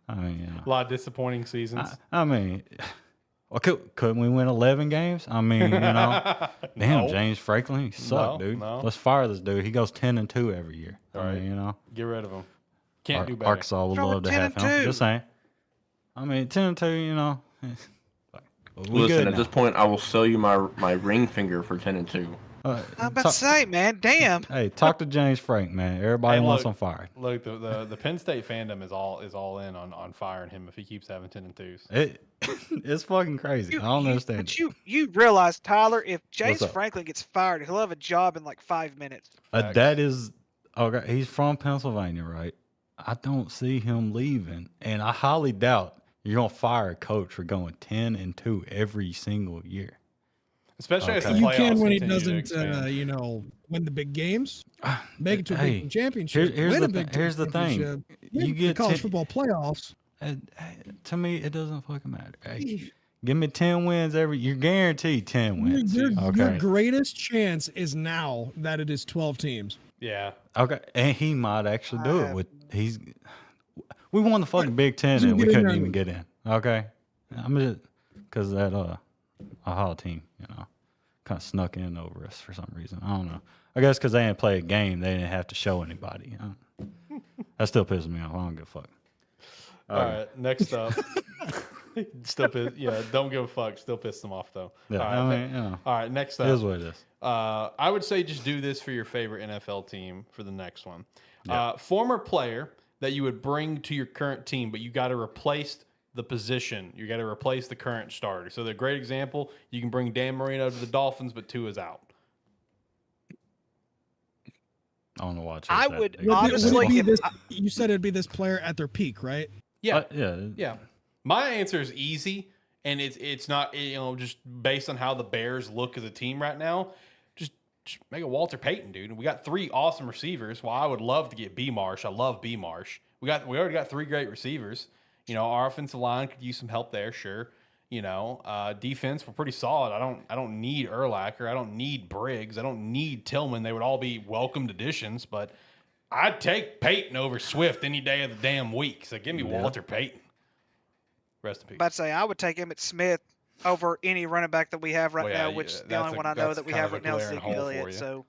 I mean, you know. A lot of disappointing seasons. I mean, well, couldn't we win 11 games? I mean, you know, damn, No. James Franklin, he sucked, No, dude. no. Let's fire this dude. He goes 10-2 every year. All I right. mean, you know, Get rid of them. Can't do better. Arkansas would What's wrong love with to have 10-2? him. Just saying. I mean, 10-2, you know. We Listen, good at now. this point, I will sell you my ring finger for 10-2. I'm about to say, man, damn. Hey, talk to James Frank, man. Everybody Hey, wants look. him fired. Look, the Penn State fandom is all in on firing him if he keeps having 10-2s. It's fucking crazy. I don't understand. But you realize, Tyler, if James up? Franklin gets fired, he'll have a job in like 5 minutes. Facts. That is okay. He's from Pennsylvania, right? I don't see him leaving, and I highly doubt you're gonna fire a coach for going 10-2 every single year. Especially as the Okay. You playoffs can when he continue to doesn't, expand. win the big games, make it to a Hey, big championship. here's win the a big here's the thing. championship, You win the get college 10 football playoffs. To me, it doesn't fucking matter. Hey, give me 10 wins every. You're guaranteed 10 wins. Your Okay. greatest chance is now that it is 12 teams. Yeah. Okay, and he might actually do it with we won the fucking Big Ten Just and we get in couldn't there. even get in. Okay, I'm just because that Ohio team, you know, kind of snuck in over us for some reason. I don't know. I guess because they didn't play a game, they didn't have to show anybody. That still pisses me off. I don't give a fuck. All right. Next up. Still piss. Yeah. Don't give a fuck. Still piss them off though. Yeah, All right. I mean, you know, All right. Next it is up. what it is. I would say just do this for your favorite NFL team for the next one. Former player that you would bring to your current team, but you got to replace the position. You got to replace the current starter. So the great example, you can bring Dan Marino to the Dolphins, but Tua's out. I don't know why. I chose would that honestly- example. Would it be if this, you said it'd be this player at their peak, right? Yeah. Yeah. Yeah. My answer is easy, and it's not, just based on how the Bears look as a team right now. Just make a Walter Payton, dude. We got 3 awesome receivers. Well, I would love to get B Marsh. I love B Marsh. We already got 3 great receivers. Our offensive line could use some help there, sure. Defense, we're pretty solid. I don't need Urlacher. I don't need Briggs. I don't need Tillman. They would all be welcomed additions, but I'd take Payton over Swift any day of the damn week. So give me Walter Payton. Rest in peace. About to say, I would take Emmitt Smith over any running back that we have right Well, yeah, now, which the that's only a- one I know that's that we kind have of right a now is glaring Zeke hole for Elliott. you. So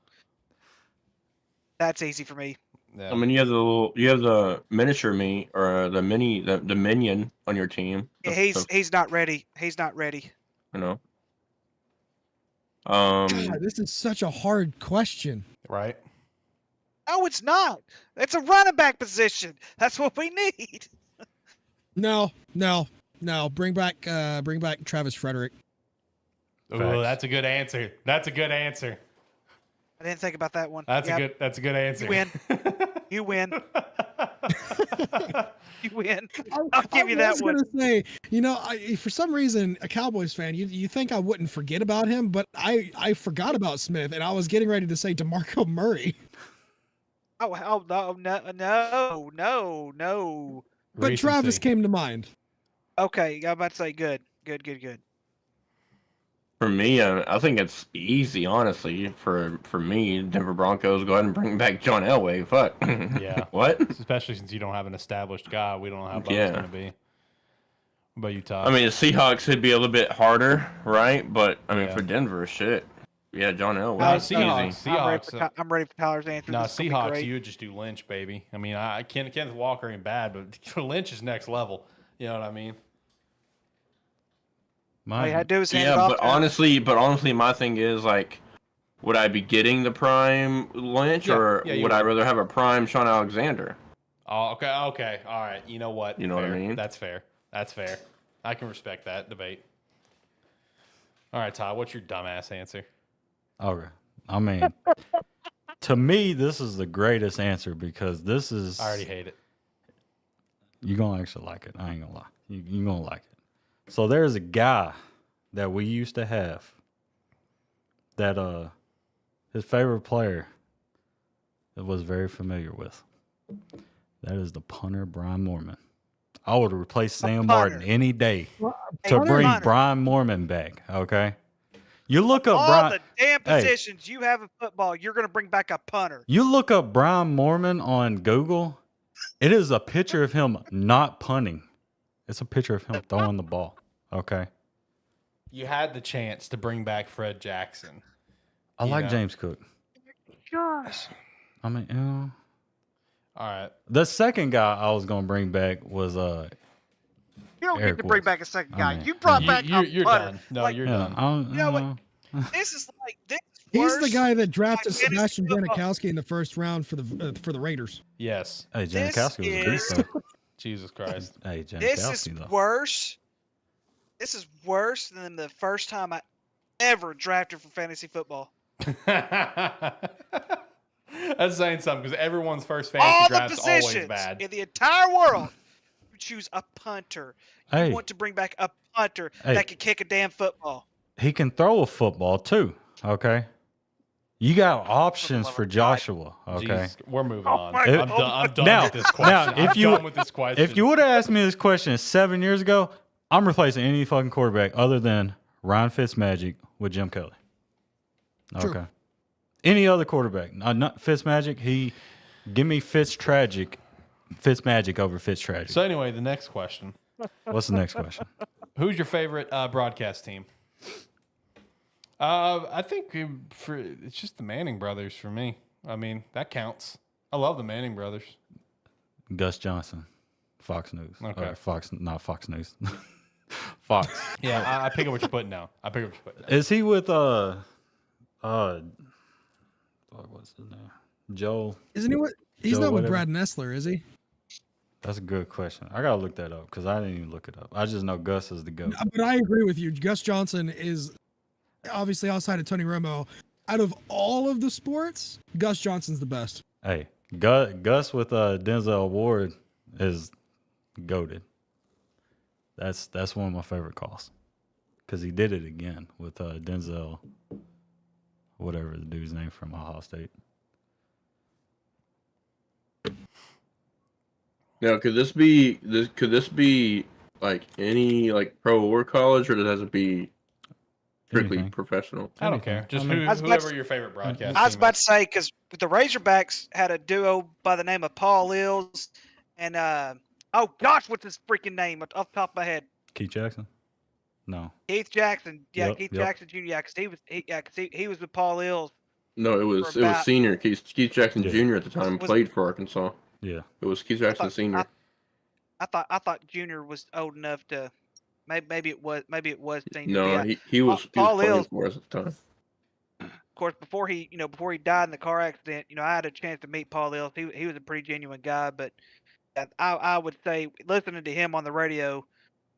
that's easy for me. Yeah. I mean, you have the miniature me or the minion on your team. Yeah, he's not ready. He's not ready. you know. God, this is such a hard question. Right? No, it's not. It's a running back position. That's what we need. No. Bring back Travis Frederick. Oh, Facts. that's a good answer. That's a good answer. didn't think about that one. That's Yep. a good answer. You win. You win. You win. I'll give you that I was one. gonna say, for some reason, a Cowboys fan, you think I wouldn't forget about him, but I forgot about Smith, and I was getting ready to say DeMarco Murray. Oh no. But Travis Recency. came to mind. Okay, I'm about to say good. For me, I think it's easy, honestly. For me, Denver Broncos, go ahead and bring back John Elway. Fuck. Yeah. What? Especially since you don't have an established guy. We don't know how Bo's Yeah. going to be. What about you, Todd? I mean, the Seahawks would be a little bit harder, right? But I mean, Yeah. for Denver, shit. Yeah, John Elway. No, Easy. Seahawks. I'm ready for Tyler's answer. No, This is gonna be Seahawks, great. you would just do Lynch, baby. I mean, Kenneth Walker ain't bad, but Lynch is next level. You know what I mean? All you had to do is hand it Yeah, off. but to him. honestly, my thing is like, would I be getting the prime Lynch, Yeah, or yeah, you would I would. rather have a prime Sean Alexander? Oh, okay, all right. You know what? You know what I Fair. mean? That's fair. I can respect that debate. All right, Todd, what's your dumbass answer? Okay. I mean, to me, this is the greatest answer because this is. I already hate it. You're going to actually like it. I ain't going to lie. You're going to like it. So there's a guy that we used to have that his favorite player was very familiar with. That is the punter, Brian Moorman. I would replace Sam Martin any day to bring punter. Brian Moorman back, okay? You look up All Brian. the damn Hey. positions you have in football, you're going to bring back a punter. You look up Brian Moorman on Google, it is a picture of him not punting. It's a picture of him throwing the ball. Okay. You had the chance to bring back Fred Jackson. I You like know. James Cook. Gosh. I mean, All right. the second guy I was gonna bring back was You don't Eric get to bring Woods. back a second I guy. mean, you brought you- back a You're punter. done. No, Like, you're yeah. done. You know what? This is He's worse. the guy that drafted Like, fantasy Sebastian football. Janikowski in the first round for the Raiders. Yes. Hey, This Janikowski was a is- beast though. Jesus Christ. Hey, This is Janikowski though. worse. This is worse than the first time I ever drafted for fantasy football. That's saying something because everyone's first All fantasy the draft's always positions bad. in the entire world, you choose a punter. You Hey, want to bring back a punter Hey. that can kick a damn football. he can throw a football too. Okay. You got options for Joshua. Okay. Jeez, we're moving Oh on. my I'm God. done. I'm done Now- with this question. now, if I'm you- done with this question. If you would have asked me this question 7 years ago, I'm replacing any fucking quarterback other than Ryan Fitzmagic with Jim Kelly. True. Okay. Any other quarterback, not Fitzmagic. Give me Fitzmagic over Fitztragic. So anyway, the next question: What's the next question? who's your favorite broadcast team? I think it's just the Manning brothers for me. I mean, that counts. I love the Manning brothers. Gus Johnson, Fox News. Okay. Not Fox News. Fox. Yeah, I pick up what you're putting down. Is he with what's his name? Joel. Isn't he? He's Joe not with whatever. Brad Nessler, is he? That's a good question. I gotta look that up because I didn't even look it up. I just know Gus is the goat. But I agree with you. Gus Johnson is obviously outside of Tony Romo. Out of all of the sports, Gus Johnson's the best. Hey, Gus with Denzel Ward is goated. That's one of my favorite calls because he did it again with Denzel, whatever the dude's name from Ohio State. Now, could this be like any like pro or college, or does it be strictly Anything. professional? I don't care. Just I mean- I was about whoever to- your favorite broadcast. I was team about is. to say because the Razorbacks had a duo by the name of Paul Ills and oh gosh, what's his freaking name off the top of my head? Keith Jackson? No. Keith Jackson. Yeah, Yep, Keith yep. Jackson Jr. Yeah, because he was with Paul Ills. No, it was For about- senior Keith Jackson Yeah. Jr. at the time Was- played for Arkansas. Yeah. It was Keith Jackson thought- Senior. I thought Junior was old enough to. Maybe it was senior. No, Yeah. he was Paul playing Ills- for us at the time. Of course, before he died in the car accident, I had a chance to meet Paul Ills. He was a pretty genuine guy, but I would say listening to him on the radio,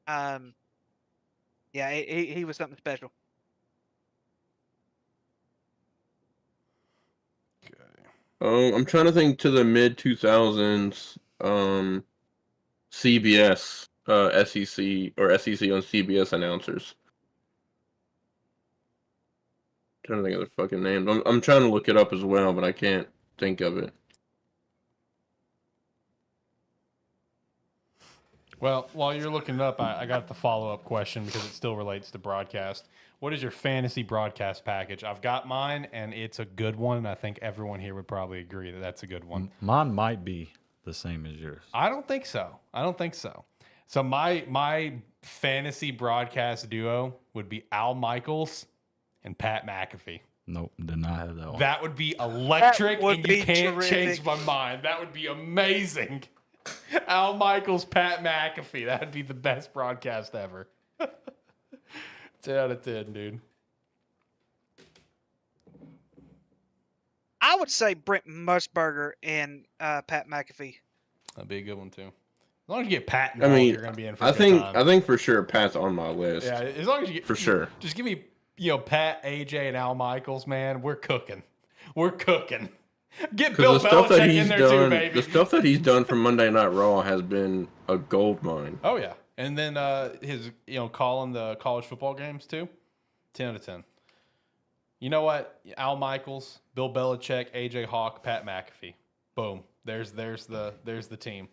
yeah, he was something special. I'm trying to think to the mid 2000s. CBS, SEC or SEC on CBS announcers. Trying to think of their fucking names. I'm trying to look it up as well, but I can't think of it. Well, while you're looking it up, I got the follow-up question because it still relates to broadcast. What is your fantasy broadcast package? I've got mine, and it's a good one. I think everyone here would probably agree that that's a good one. Mine might be the same as yours. I don't think so. So my fantasy broadcast duo would be Al Michaels and Pat McAfee. Nope, did not have that one. That would be electric, That would and you be can't change terrific. my mind. That would be amazing. Al Michaels, Pat McAfee. That would be the best broadcast ever. 10 out of 10, dude. I would say Brent Musburger and Pat McAfee. That'd be a good one too. As long as you get Pat I involved, mean, you're gonna be in for a I good think time. for sure Pat's on my list. Yeah, as long as you get For sure. Just give me, Pat, AJ, and Al Michaels, man. We're cooking. Get Bill Because the stuff that Belichick in he's there too, done, baby. the stuff that he's done from Monday Night Raw has been a gold mine. Oh yeah, and then his calling the college football games too. 10 out of 10. You know what? Al Michaels, Bill Belichick, AJ Hawk, Pat McAfee. Boom. There's the team.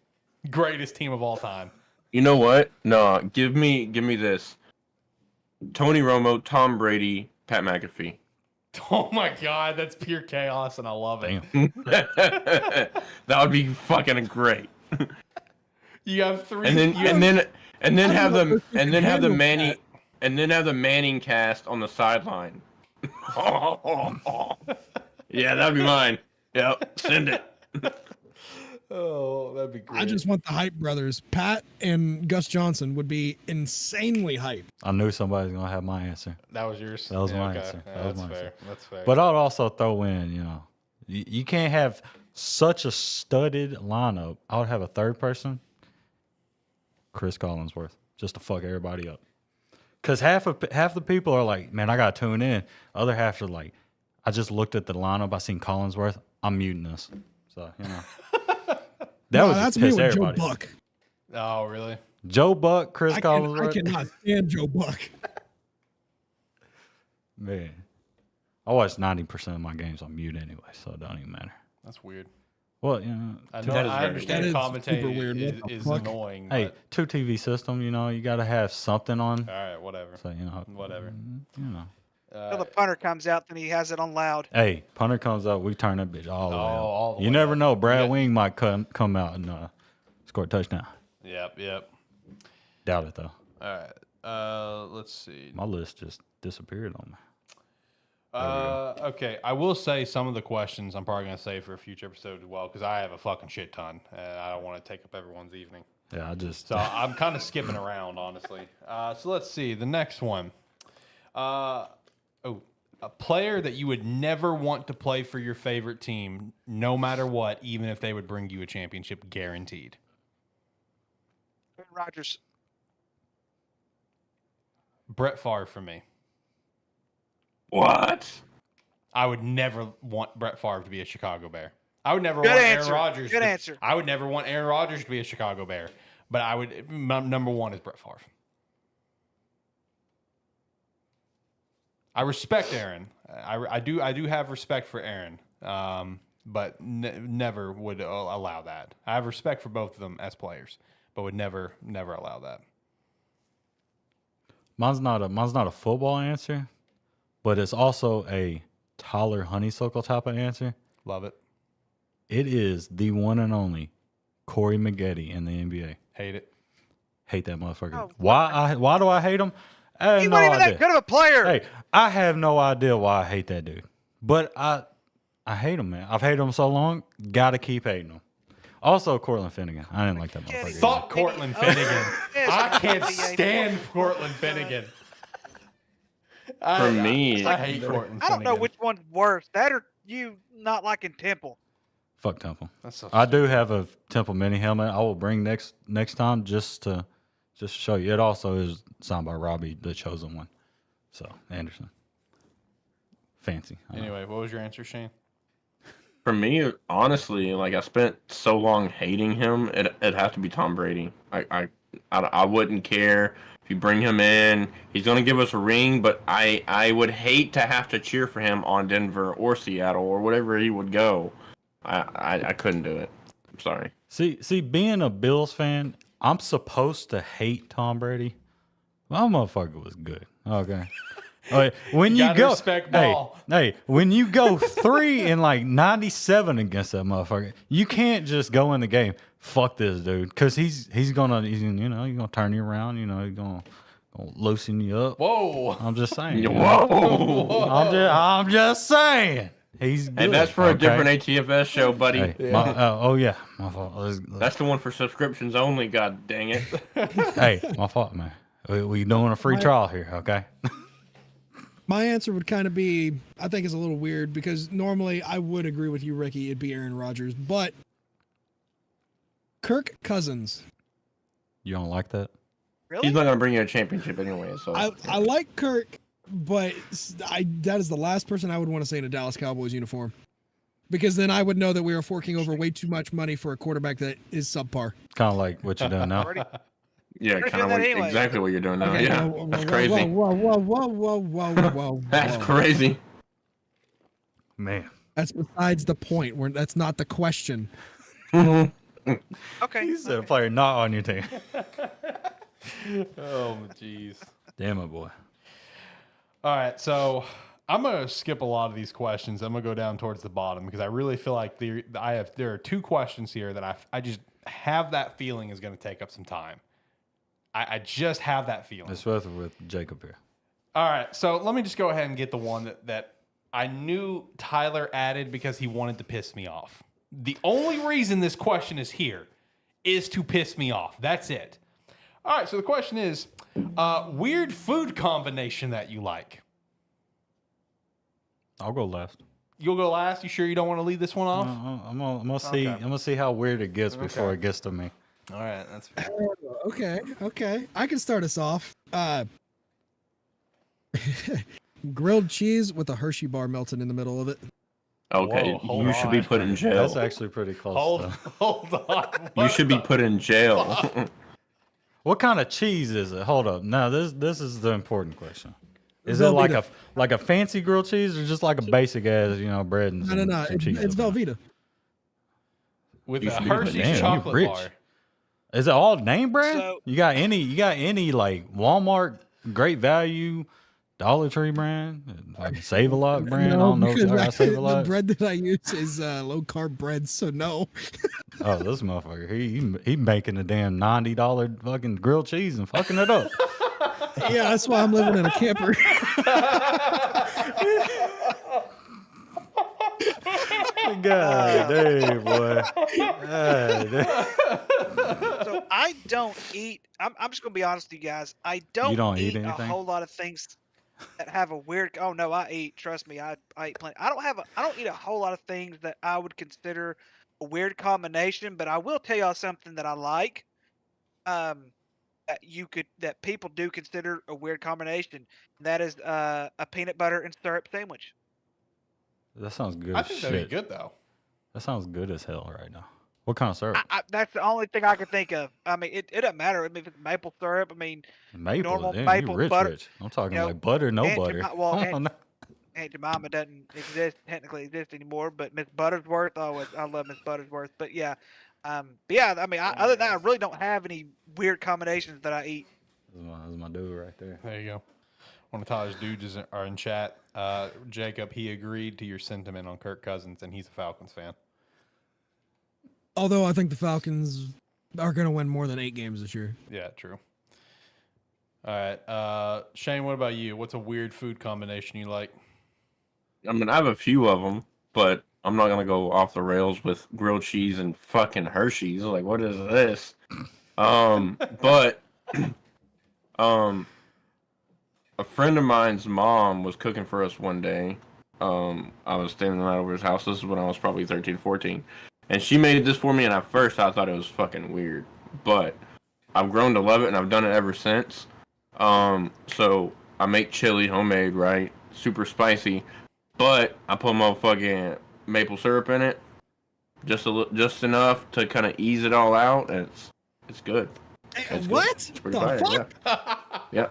Greatest team of all time. You know what? No, give me this. Tony Romo, Tom Brady, Pat McAfee. Oh my God, that's pure chaos, and I love it. Damn. That would be fucking great. You have three. And then have the Manning. Manning cast on the sideline. Yeah, that'd be mine. Yep, send it. Oh, that'd be great. I just want the hype brothers. Pat and Gus Johnson would be insanely hype. I knew somebody's gonna have my answer. That was yours. That was Yeah, my okay. answer. Yeah, That was that's my fair. answer. That's fair. But I'd also throw in, you can't have such a studded lineup. I would have a third person, Chris Collinsworth, just to fuck everybody up. Because half the people are like, man, I gotta tune in. Other half are like, I just looked at the lineup. I seen Collinsworth. I'm muting this. So that was that's just me piss with everybody. Joe Buck. Oh, really? Joe Buck, Chris I Collinsworth. cannot stand Joe Buck. Man, I watch 90% of my games on mute anyway, so it don't even matter. That's weird. Well, I That is know. I very understand weird. That is commentating super weird. is, What the is fuck? annoying. hey, But, 2 TV system, you got to have something on. all right, whatever. So, Whatever. Until the punter comes out, then he has it on loud. Hey, punter comes up, we turn that bitch all the way up. all the You way never up. know. Brad got- Wing might come out and score a touchdown. Yep. Doubt it, though. All right. Let's see. My list just disappeared on me. Okay. I will say some of the questions I'm probably going to save for a future episode as well because I have a fucking shit ton. And I don't want to take up everyone's evening. Yeah, I just. So I'm kind of skipping around, honestly. So let's see. The next one. A player that you would never want to play for your favorite team, no matter what, even if they would bring you a championship guaranteed. Aaron Rodgers. Brett Favre for me. What? I would never want Brett Favre to be a Chicago Bear. I would never Good want answer. Aaron Rodgers. Good answer. I would never want Aaron Rodgers to be a Chicago Bear. But I would. My number one is Brett Favre. I respect Aaron. I do have respect for Aaron. But never would allow that. I have respect for both of them as players, but would never allow that. Mine's not a football answer, but it's also a Tyler Honeysuckle type of answer. Love it. It is the one and only Corey Maggette in the NBA. Hate it. Hate that motherfucker. Oh, Why do I hate him? I have He no wasn't even idea. that good of a player. Hey, I have no idea why I hate that dude. But I hate him, man. I've hated him so long, gotta keep hating him. Also, Cortland Finnegan. I didn't like that motherfucker. either. Fuck Cortland Finnegan. Yes, I can't NBA. stand Cortland Finnegan. For me, I hate Cortland I don't know Finnegan. which one's worse. That or you not liking Temple. Fuck Temple. That's so I do have a Temple mini helmet. I will bring next time just to show you. It also is signed by Robbie, the chosen one. So Anderson. Fancy. I know. Anyway, what was your answer, Shane? For me, honestly, like I spent so long hating him, it'd have to be Tom Brady. I wouldn't care if you bring him in. He's gonna give us a ring, but I would hate to have to cheer for him on Denver or Seattle or whatever he would go. I couldn't do it. I'm sorry. See, being a Bills fan, I'm supposed to hate Tom Brady. My motherfucker was good. Okay. When you gotta go, respect ball. hey, when you go 3 and like 97 against that motherfucker, you can't just go in the game. Fuck this dude, because he's gonna turn you around. You know, he's gonna loosen you up. Whoa. I'm just saying. Whoa. I'm just saying. He's good. Hey, that's for a okay? different ATFS show, buddy. Hey, Yeah. my fault. That's the one for subscriptions only. God dang it. Hey, my fault, man. We doing a free trial here, okay? My answer would kind of be, I think it's a little weird because normally I would agree with you, Ricky. It'd be Aaron Rodgers, but Kirk Cousins. You don't like that? Really? He's not gonna bring you a championship anyway. So I like Kirk, but that is the last person I would want to say in a Dallas Cowboys uniform, because then I would know that we are forking over way too much money for a quarterback that is subpar. Kind of like what you're doing now. Already- yeah, We're kind of doing that anyway. exactly what you're doing now. Okay, Yeah, whoa, that's whoa, crazy. Whoa. That's crazy. Man. That's besides the point. That's not the question. Okay. You said a player not on your team. Oh, jeez. Damn it, boy. All right, so I'm gonna skip a lot of these questions. I'm gonna go down towards the bottom because I really feel like there are 2 questions here that I just have that feeling is gonna take up some time. I just have that feeling. Especially with Jacob here. All right, so let me just go ahead and get the one that I knew Tyler added because he wanted to piss me off. The only reason this question is here is to piss me off. That's it. All right, so the question is, weird food combination that you like. I'll go last. You'll go last? You sure you don't want to lead this one off? I'm gonna see. Okay. I'm gonna see how weird it gets before it gets to me. All right, that's fair. Okay. I can start us off. Grilled cheese with a Hershey bar melted in the middle of it. Okay, Whoa, hold you should be on. put in jail. That's actually pretty close. though. Hold on. You should be put in jail. What kind of cheese is it? Hold up. Now this is the important question. Is it like a fancy grilled cheese or just like a basic ass bread and some No. cheese? It's up there? Velveeta. With You a should be Hershey's Damn, you chocolate rich. bar. Is it all name brand? So- you got any like Walmart Great Value, Dollar Tree brand, like Save a Lot brand? I don't know if I Save a the Lot. bread that I use is low carb bread, so no. Oh, this motherfucker, he making a damn $90 fucking grilled cheese and fucking it up. Yeah, that's why I'm living in a camper. God damn, boy. God damn. So I don't eat. I'm just gonna be honest with you guys. I don't eat a anything? whole lot of things that have a weird. Oh no, I eat. Trust me, I eat plenty. I don't eat a whole lot of things that I would consider a weird combination. But I will tell y'all something that I like. That people do consider a weird combination. And that is a peanut butter and syrup sandwich. That sounds good I as think shit. that'd be good though. That sounds good as hell right now. What kind of syrup? That's the only thing I can think of. I mean, it doesn't matter. I mean, if it's maple syrup, I mean, Maple, normal damn, maple you rich, butter- rich. I'm talking you know, like butter, no Aunt butter. Jemima- well, Oh, no. Aunt Jemima doesn't technically exist anymore, but Miss Buttersworth, I love Miss Buttersworth. But yeah, I mean, other than that, I really don't have any weird combinations that I eat. This is my dude right there. There you go. One of Tyler's dudes are in chat. Jacob, he agreed to your sentiment on Kirk Cousins, and he's a Falcons fan. Although I think the Falcons are going to win more than 8 games this year. Yeah, true. All right, Shane, what about you? What's a weird food combination you like? I mean, I have a few of them, but I'm not gonna go off the rails with grilled cheese and fucking Hershey's. Like, what is this? But a friend of mine's mom was cooking for us one day. I was staying the night over his house. This is when I was probably 13, 14. And she made this for me, and at first I thought it was fucking weird. But I've grown to love it, and I've done it ever since. So I make chili homemade, right? Super spicy. But I put motherfucking maple syrup in it, just enough to kind of ease it all out. And it's good. It's What? Good. It's pretty The fire, fuck? Yeah.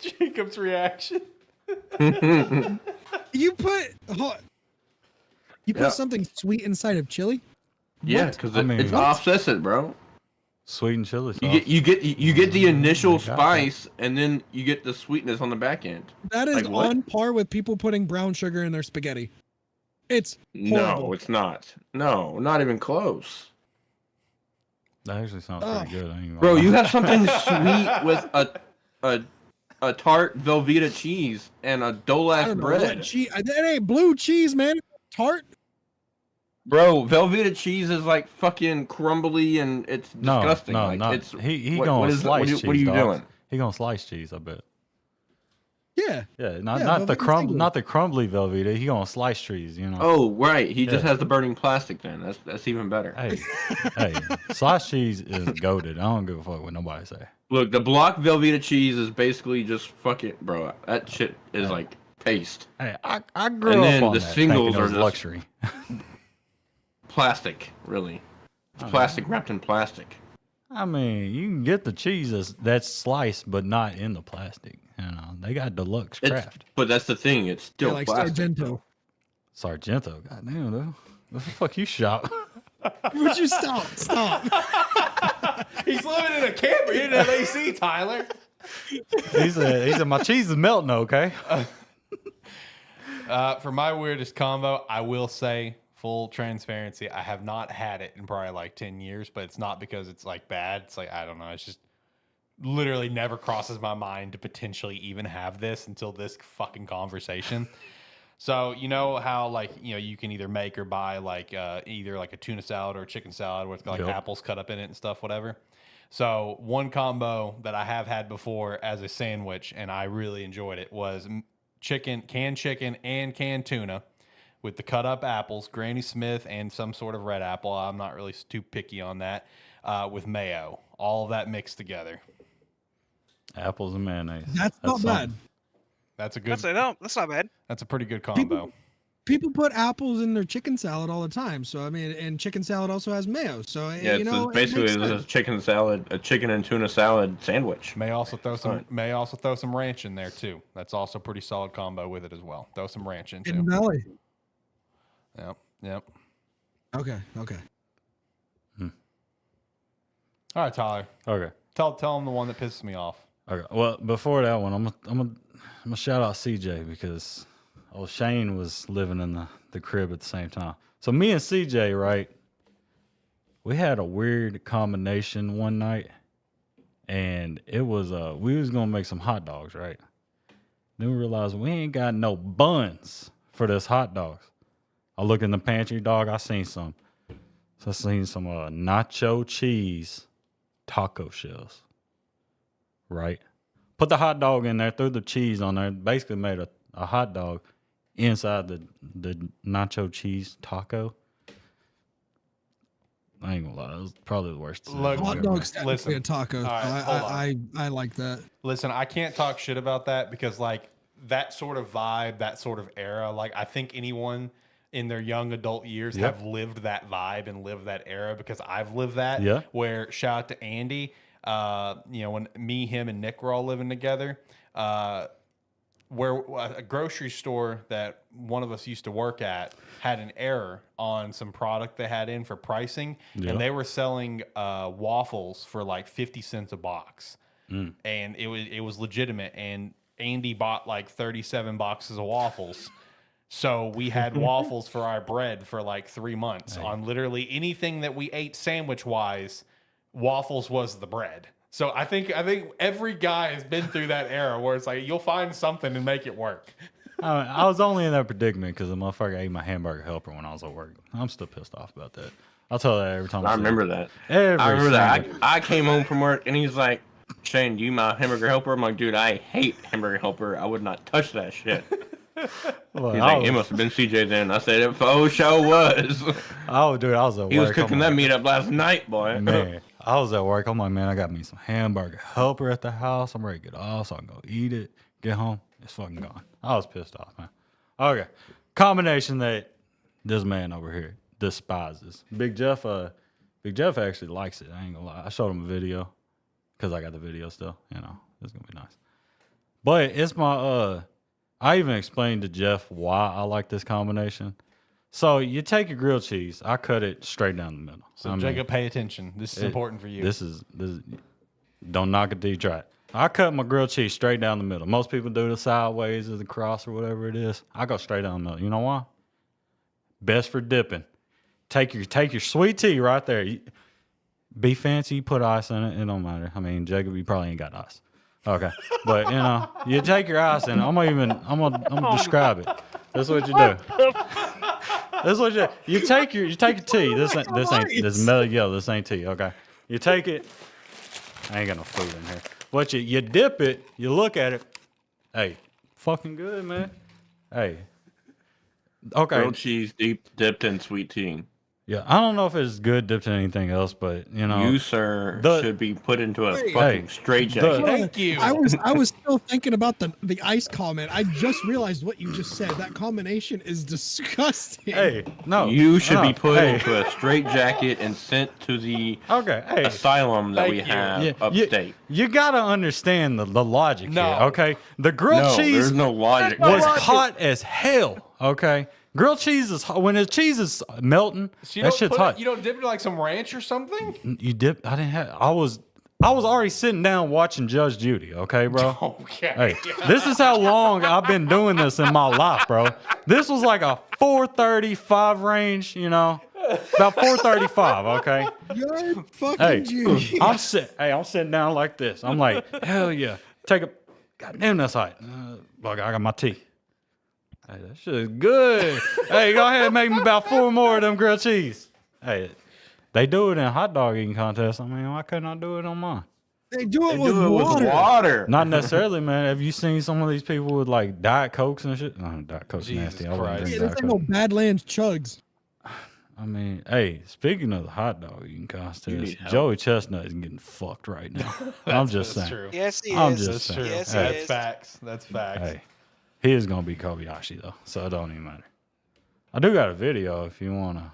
Jacob's reaction. You put Yeah. something sweet inside of chili? Yeah, What? because I mean, it what? offsets it, bro. Sweet and chili sauce. You get the initial got that. spice, and then you get the sweetness on the back end. That is Like what? on par with people putting brown sugar in their spaghetti. It's No, horrible. it's not. No, not even close. That actually sounds pretty good. I ain't gonna Bro, lie. you have something sweet with a tart Velveeta cheese and a I Dole-ass don't know what bread. cheese. That ain't blue cheese, man. Tart. Bro, Velveeta cheese is like fucking crumbly and it's No, disgusting. no, like not. It's He what gonna is it? slice cheese. What are you dog. doing? He gonna slice cheese. I bet. Yeah. Yeah, not Yeah, the Velveeta's good. not the crumbly Velveeta. He gonna slice cheese. You know. Oh, right. He just Yeah. has the burning plastic. Then that's even better. Hey, hey, sliced cheese is goated. I don't give a fuck what nobody say. Look, the block Velveeta cheese is basically just fucking, bro. That shit is like paste, Hey, I grew And up then on the that, singles thinking it are was just- luxury. plastic. Really, it's plastic wrapped in plastic. I mean, you can get the cheese that's sliced, but not in the plastic. You know, they got deluxe craft. But that's the thing. It's still Yeah, like plastic. Sargento. Sargento, goddamn, though. What the fuck you shop? Would you stop? Stop. He's living in a camper. He didn't have AC, Tyler. he said, my cheese is melting, okay? For my weirdest combo, I will say, full transparency, I have not had it in probably like 10 years, but it's not because it's like bad. It's like, I don't know. It's just literally never crosses my mind to potentially even have this until this fucking conversation. So, you know how like, you know, you can either make or buy like either like a tuna salad or a chicken salad with like Yep. apples cut up in it and stuff, whatever. So one combo that I have had before as a sandwich, and I really enjoyed it, was canned chicken and canned tuna with the cut up apples, Granny Smith, and some sort of red apple. I'm not really too picky on that, with mayo. All of that mixed together. Apples and mayonnaise. That's not bad. something. That's a good. That's not bad. That's a pretty good combo. People put apples in their chicken salad all the time. So I mean, and chicken salad also has mayo. So Yeah, you it's know, basically it makes a sense. chicken salad, a chicken and tuna salad sandwich. May also throw some. Fine. May also throw some ranch in there too. That's also a pretty solid combo with it as well. Throw some ranch in Hidden too. Valley. Yep. Yep. Okay. Okay. All right, Tyler. Okay. Tell him the one that pisses me off. Okay. Well, before that one, I'm gonna shout out CJ because old Shane was living in the crib at the same time. So me and CJ, right? We had a weird combination one night, and it was we was gonna make some hot dogs, right? Then we realized we ain't got no buns for this hot dogs. I look in the pantry, dog. I seen some. So I seen some nacho cheese taco shells. Right? Put the hot dog in there, threw the cheese on there, basically made a hot dog inside the nacho cheese taco. I ain't gonna lie, it was probably the worst. decision Look, I've Hot ever dog's made. technically Listen. a taco. All right, hold I like that. Listen, I can't talk shit about that because like that sort of vibe, that sort of era, like I think anyone in their young adult years Yep. have lived that vibe and lived that era because I've lived that. Yeah. Where shout out to Andy, you know, when me, him, and Nick were all living together, where a grocery store that one of us used to work at had an error on some product they had in for pricing, Yeah. and they were selling waffles for like 50 cents a box, and it was legitimate. And Andy bought like 37 boxes of waffles. So we had waffles for our bread for like 3 months on literally anything that we ate sandwich wise. Waffles was the bread. So I think every guy has been through that era where it's like you'll find something and make it work. I was only in that predicament because the motherfucker ate my hamburger helper when I was at work. I'm still pissed off about that. I'll tell that every time. I see remember it. that. Every I remember that. single- I came home from work and he's like, Shane, do you my hamburger helper? I'm like, dude, I hate hamburger helper. I would not touch that shit. Well, He's I like, was- it must have been CJ then. I said, it for sure was. Oh, dude, I was at He was work. cooking I'm that like, meat up last night, boy. Man, I was at work. I'm like, man, I got me some hamburger helper at the house. I'm ready to get off so I can go eat it, get home. It's fucking gone. I was pissed off, man. Okay. Combination that this man over here despises. Big Jeff actually likes it. I ain't gonna lie. I showed him a video because I got the video still. You know, it's gonna be nice. But it's my I even explained to Jeff why I like this combination. So you take your grilled cheese, I cut it straight down the middle. So Jacob, pay attention. This is important for you. This is don't knock it till you try it. I cut my grilled cheese straight down the middle. Most people do the sideways or the cross or whatever it is. I go straight down the middle. You know why? Best for dipping. Take your sweet tea right there. Be fancy, put ice in it. It don't matter. I mean, Jacob, you probably ain't got ice. Okay, but you know, you take your ice and I'm gonna describe it. This is what you do. This is what you take your tea. This mellow yellow. This ain't tea. Okay, you take it. I ain't got no food in here. But you dip it. You look at it. Hey, fucking good, man. Hey, okay. Grilled cheese dipped in sweet tea. Yeah, I don't know if it's good dipped in anything else, but you know, You, sir, should be put into a fucking straitjacket. Thank you. I was still thinking about the ice comment. I just realized what you just said. That combination is disgusting. hey, no, You should be put hey. into a straitjacket and sent to the Okay, hey, asylum that we Thank you. have upstate. You gotta understand the logic No. here, okay? The grilled No, cheese there's no logic. was there. hot as hell, okay? Grilled cheese is hot. When the cheese is melting, So you that don't shit's put hot. you don't dip it in like some ranch or something? You dip. I didn't have. I was already sitting down watching Judge Judy, okay, bro? Okay. Hey, this is how long I've been doing this in my life, bro. This was like a 435 range, you know, about 435, okay? You're fucking Hey, Judy. I'm sitting down like this. I'm like, hell yeah, take a. Goddamn, that's hot. Look, I got my tea. Hey, that shit is good. Hey, go ahead and make me about 4 more of them grilled cheese. Hey, they do it in hot dog eating contests. I mean, why couldn't I do it on mine? They do it, They with, do it water. with water. Not necessarily, man. Have you seen some of these people with like Diet Cokes and shit? No, Diet Coke's Jesus nasty. I wouldn't Christ. drink Yeah, Diet this ain't no Coke. Badlands chugs. I mean, hey, speaking of the hot dog eating contest, need help. Joey Chestnut is getting fucked right now. I'm just That's saying. true. Yes, he I'm is. just That's true. saying. Yes, he Hey, That's is. facts. That's facts. Hey, he is gonna be Kobayashi though, so it don't even matter. I do got a video if you wanna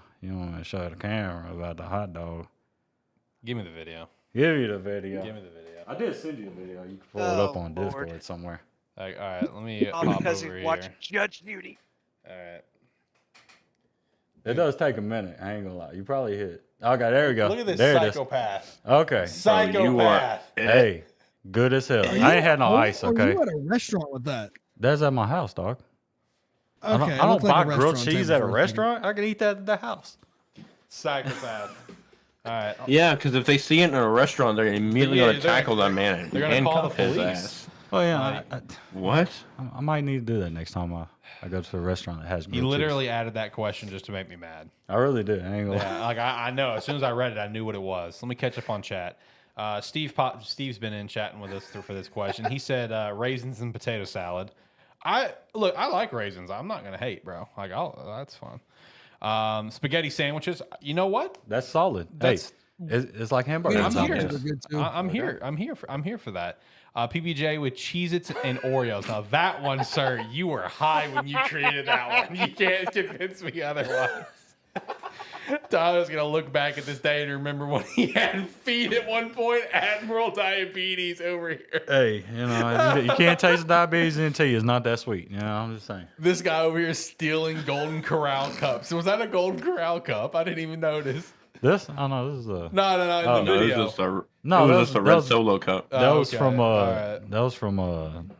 show the camera about the hot dog. Give me the video. Give you the video. Give me the video. I did send you the video. You can pull it up Oh, on Lord. Discord somewhere. All right, let me All hop because over he's here. watching Judge Judy. All right. It does take a minute. I ain't gonna lie. You probably hit. Okay, there we go. Look at this there it is. psychopath. Okay. Psychopath. Hey, good as hell. I ain't had no ice. Okay, You at a restaurant with that? that's at my house, dog. Okay, I it don't looked like buy a grilled restaurant cheese table at a for second. restaurant. I can eat that at the house. Psychopath. All right. Yeah, because if they see it in a restaurant, they're immediately Yeah, going to tackle that man and they're gonna call the handcuff his police. ass. Well, yeah, What? I might need to do that next time I go to a restaurant that has He grilled literally added that question just to make me mad. cheese. I really do. I ain't gonna lie. Yeah, like I know. As soon as I read it, I knew what it was. Let me catch up on chat. Steve's been in chatting with us for this question. He said raisins and potato salad. I like raisins. I'm not gonna hate, bro. Like, that's fun. Spaghetti sandwiches. You know what? That's solid. That's- hey, it's like hamburger. Yeah, I'm tacos here. are good too. I'm here for that. PBJ with Cheez-Its and Oreos. Now that one, sir, you were high when you created that one. You can't convince me otherwise. Tyler's gonna look back at this day and remember when he had feet at one point. Admiral Diabetes over here. Hey, you can't taste diabetes in tea. It's not that sweet. You know, I'm just saying. This guy over here stealing Golden Corral cups. Was that a Golden Corral cup? I didn't even notice. This? I don't know. This is a. No, in Oh, the No, it video. was just a, No, it that was was- just a that red was- solo cup. That Oh, was okay. from All right. that was from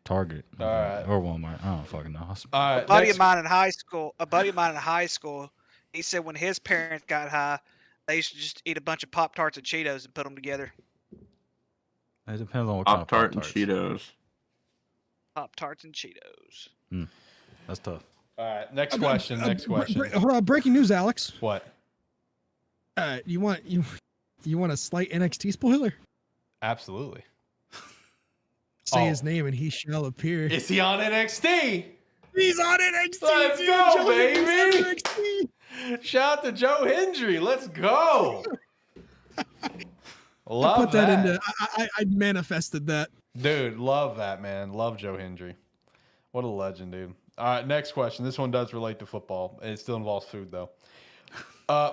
Target. All right. Or Walmart. I don't fucking know. All right, A buddy next- of mine in high school, he said when his parents got high, they used to just eat a bunch of Pop Tarts and Cheetos and put them together. It depends on what kind of Pop-Tart and Pop-Tarts. Cheetos. Pop Tarts and Cheetos. That's tough. All right, next question. Next question. Hold on, breaking news, Alex. What? You want a slight NXT spoiler? Absolutely. Say Oh. his name and he shall appear. Is he on NXT? He's on NXT. Let's dude. go, Joe Hendry's baby. on NXT. Shout out to Joe Hendry. Let's go. Love Put that into. I manifested that. Dude, love that, man. Love Joe Hendry. What a legend, dude. All right, next question. This one does relate to football. It still involves food, though.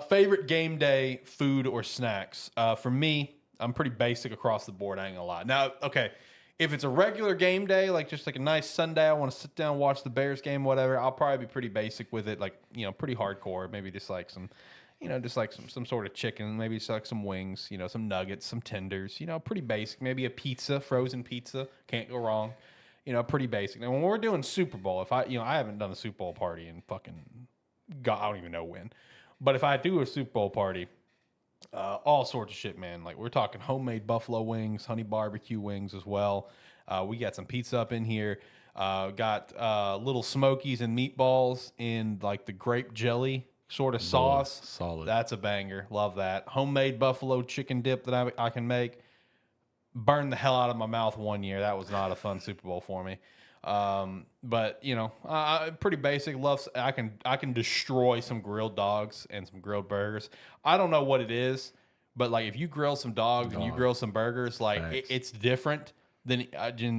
Favorite game day food or snacks? For me, I'm pretty basic across the board. I ain't gonna lie. Now, okay, if it's a regular game day, like just like a nice Sunday, I want to sit down, watch the Bears game, whatever. I'll probably be pretty basic with it, like pretty hardcore. Maybe just like some, just like some sort of chicken, maybe just like some wings, some nuggets, some tenders, pretty basic. Maybe a pizza, frozen pizza, can't go wrong. Pretty basic. Now, when we're doing Super Bowl, if I haven't done a Super Bowl party in fucking God, I don't even know when. But if I do a Super Bowl party, all sorts of shit, man. Like we're talking homemade buffalo wings, honey barbecue wings as well. We got some pizza up in here. Got little smokies and meatballs in like the grape jelly sort of sauce. Solid. That's a banger. Love that. Homemade buffalo chicken dip that I can make. Burned the hell out of my mouth one year. That was not a fun Super Bowl for me. But pretty basic. I can destroy some grilled dogs and some grilled burgers. I don't know what it is, but like if you grill some dogs and you grill some burgers, like it's different than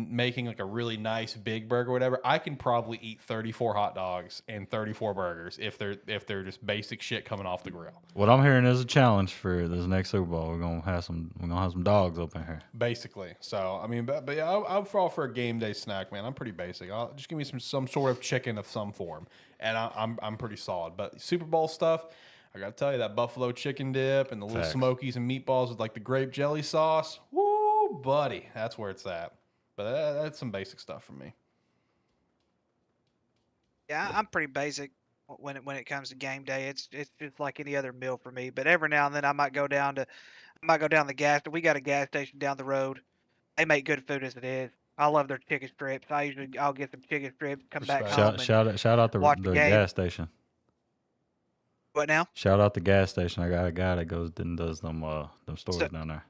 making like a really nice big burger or whatever. I can probably eat 34 hot dogs and 34 burgers if they're just basic shit coming off the grill. What I'm hearing is a challenge for this next Super Bowl. We're gonna have some dogs up in here. Basically. So I mean, but yeah, I'll fall for a game day snack, man. I'm pretty basic. I'll just give me some sort of chicken of some form, and I'm pretty solid. But Super Bowl stuff, I gotta tell you, that buffalo chicken dip and the little smokies and meatballs with like the grape jelly sauce. Woo, buddy, that's where it's at. But that's some basic stuff for me. Yeah, I'm pretty basic when it comes to game day. It's just like any other meal for me. But every now and then I might go down the gas. We got a gas station down the road. They make good food as it is. I love their chicken strips. I'll get some chicken strips. Come back home. Shout out the gas station. What now? Shout out the gas station. I got a guy that goes and does them stores down there.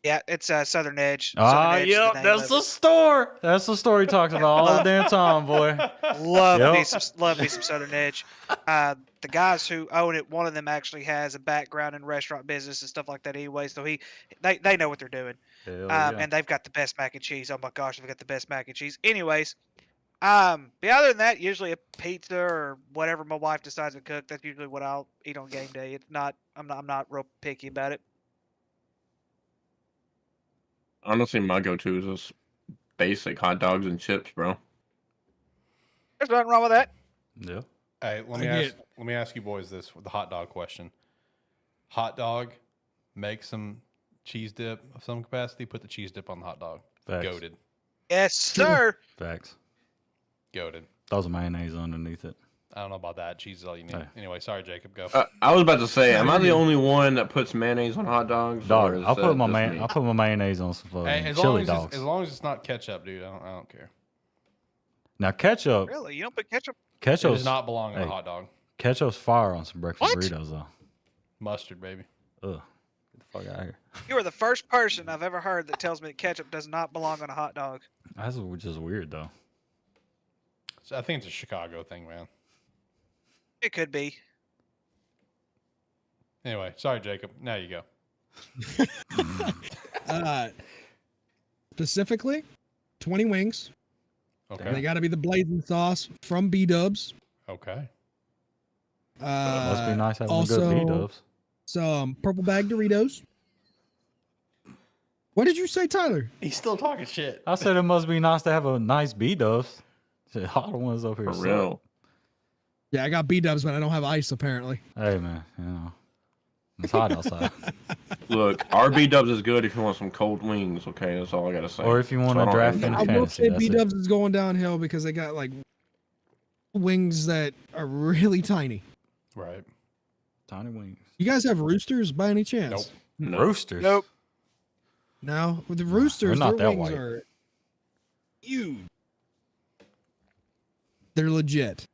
Yeah, it's Southern Edge. Ah, yep, that's the store. That's the store he talks about all the damn time, boy. Love me some Southern Edge. The guys who own it, one of them actually has a background in restaurant business and stuff like that anyway, so they know what they're doing. And they've got the best mac and cheese. Oh my gosh, they've got the best mac and cheese. Anyways, but other than that, usually a pizza or whatever my wife decides to cook. That's usually what I'll eat on game day. I'm not real picky about it. Honestly, my go-to is just basic hot dogs and chips, bro. There's nothing wrong with that. Yeah. Hey, let me ask you boys this with the hot dog question. Hot dog, make some cheese dip of some capacity. Put the cheese dip on the hot dog. Facts. Goated. Yes, sir. Facts. Goated. Throw some mayonnaise underneath it. I don't know about that. Cheese is all you need. Hey. Anyway, sorry, Jacob. Go. I was about to say, am I the only one that puts mayonnaise on hot dogs? Dog, or is I'll that put my just me? I'll put my mayonnaise on some Hey, chili dogs. As long as it's not ketchup, dude, I don't care. Now ketchup. Really? You don't put ketchup? It Ketchup does not belong on a hot dog. Ketchup's fire on some breakfast What? burritos though. Mustard, baby. Ugh. Get the fuck out of here. You are the first person I've ever heard that tells me that ketchup does not belong on a hot dog. That's just weird though. So I think it's a Chicago thing, man. It could be. Anyway, sorry, Jacob. Now you go. Specifically, 20 wings. Okay. They got to be the blazing sauce from B-Dubs. Okay. Must be nice having also, good B-dubs. Some purple bag Doritos. What did you say, Tyler? He's still talking shit. I said it must be nice to have a nice B-dubs. Hot ones up here. For suck. real. Yeah, I got B-Dubs, but I don't have ice, apparently. Hey man, it's hot outside. Look, our B-dubs is good if you want some cold wings, okay? That's all I gotta say. Or if you want to draft in I will fantasy, say that's it. B-Dubs is going downhill because they got, like, wings that are really tiny. Right. Tiny wings. You guys have Roosters by any chance? Nope. No. Roosters. Nope. No? With the Roosters, not their that wings white. are huge. They're legit.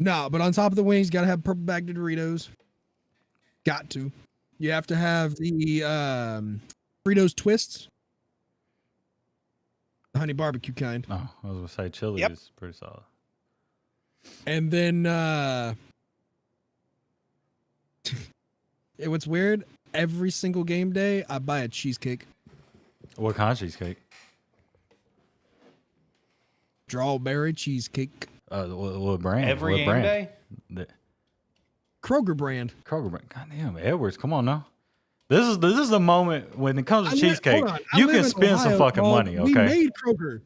No, but on top of the wings, got to have purple bag Doritos. Got to. You have to have the Fritos Twists. The honey barbecue kind. No, I was gonna say chili Yep. is pretty solid. And then what's weird, every single game day, I buy a cheesecake. What kind of cheesecake? Strawberry cheesecake. What brand? Every what game brand? day? The Kroger brand. Kroger brand. God damn, Edwards, come on now. This is the moment when it comes to cheesecake. Hold on, I You live can in spend some Ohio, fucking dog. money, We okay? made Kroger.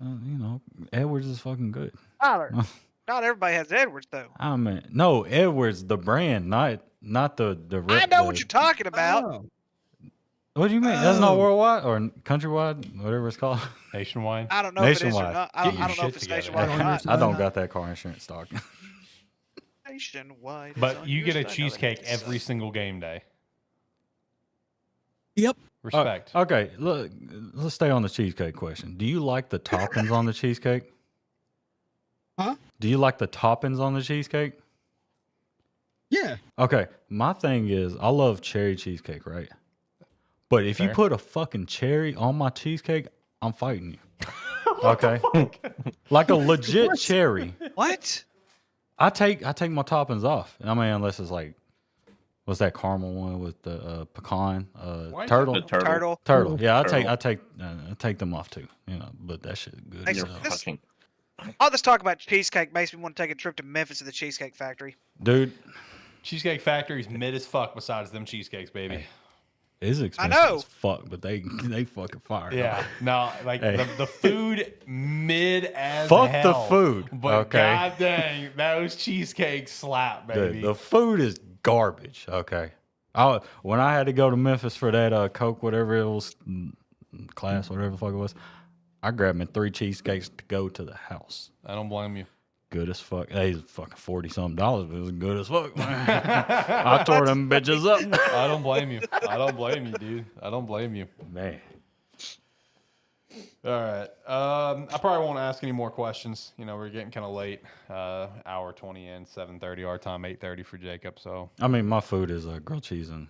You know, Edwards is fucking good. Tyler, not everybody has Edwards though. I mean, no, Edwards, the brand, not the I know what you're talking about. Oh. What do you mean? That's not Oh. worldwide or countrywide, whatever it's called. Nationwide. I don't know if it is or Nationwide. not. I Get don't your know shit if it's together. nationwide or not. I don't got that car insurance stock. Nationwide. is But on you your get a side. I know cheesecake that every sucks. single game day. Yep. Respect. Okay, look, let's stay on the cheesecake question. Do you like the toppings on the cheesecake? Huh? Do you like the toppings on the cheesecake? Yeah. Okay, my thing is I love cherry cheesecake, right? But if you Fair. put a fucking cherry on my cheesecake, I'm fighting you. Okay? Like a legit What? cherry. What? I take my toppings off. I mean, unless it's like, what's that caramel one with the pecan turtle? The turtle. Turtle. Yeah, Turtle. I take them off too. You know, but that shit good. Hey, as You're hell. this- fucking. All this talk about cheesecake makes me want to take a trip to Memphis to the Cheesecake Factory. Dude, Cheesecake Factory's mid as fuck besides them cheesecakes, baby. it's expensive know. as fuck, but they fucking fire. Yeah. No, like Hey. the food mid as Fuck the hell. food, But okay? god dang, those cheesecakes slap, baby. Dude, the food is garbage. Okay, when I had to go to Memphis for that Coke, whatever it was, class, whatever the fuck it was, I grabbed me 3 cheesecakes to go to the house. I don't blame you. Good as fuck. They was fucking $40-something, but it was good as fuck. I tore them bitches up. I don't blame you. I don't blame you, dude. I don't blame you. Man, All right. I probably won't ask any more questions. You know, we're getting kind of late. Hour 20 in, 7:30 our time, 8:30 for Jacob. So I mean, my food is grilled cheese and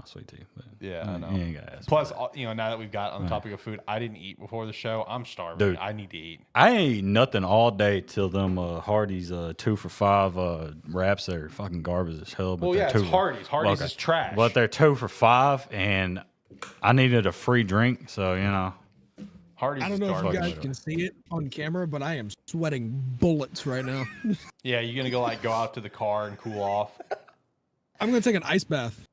sweet tea. But yeah, I know. You ain't gotta ask. Plus, you know, now that we've got on the topic of food, I didn't eat before the show. I'm starving. Dude. I need to eat. I ain't eat nothing all day till them Hardee's 2 for $5 wraps. They're fucking garbage as hell. But Well, they're yeah, 2 it's for- Hardee's. Hardee's Okay. is trash. But they're 2 for $5, and I needed a free drink, so Hardee's I don't is know if you garbage. guys can see it on camera, but I am sweating bullets right now. Yeah, you're gonna go out to the car and cool off. I'm gonna take an ice bath.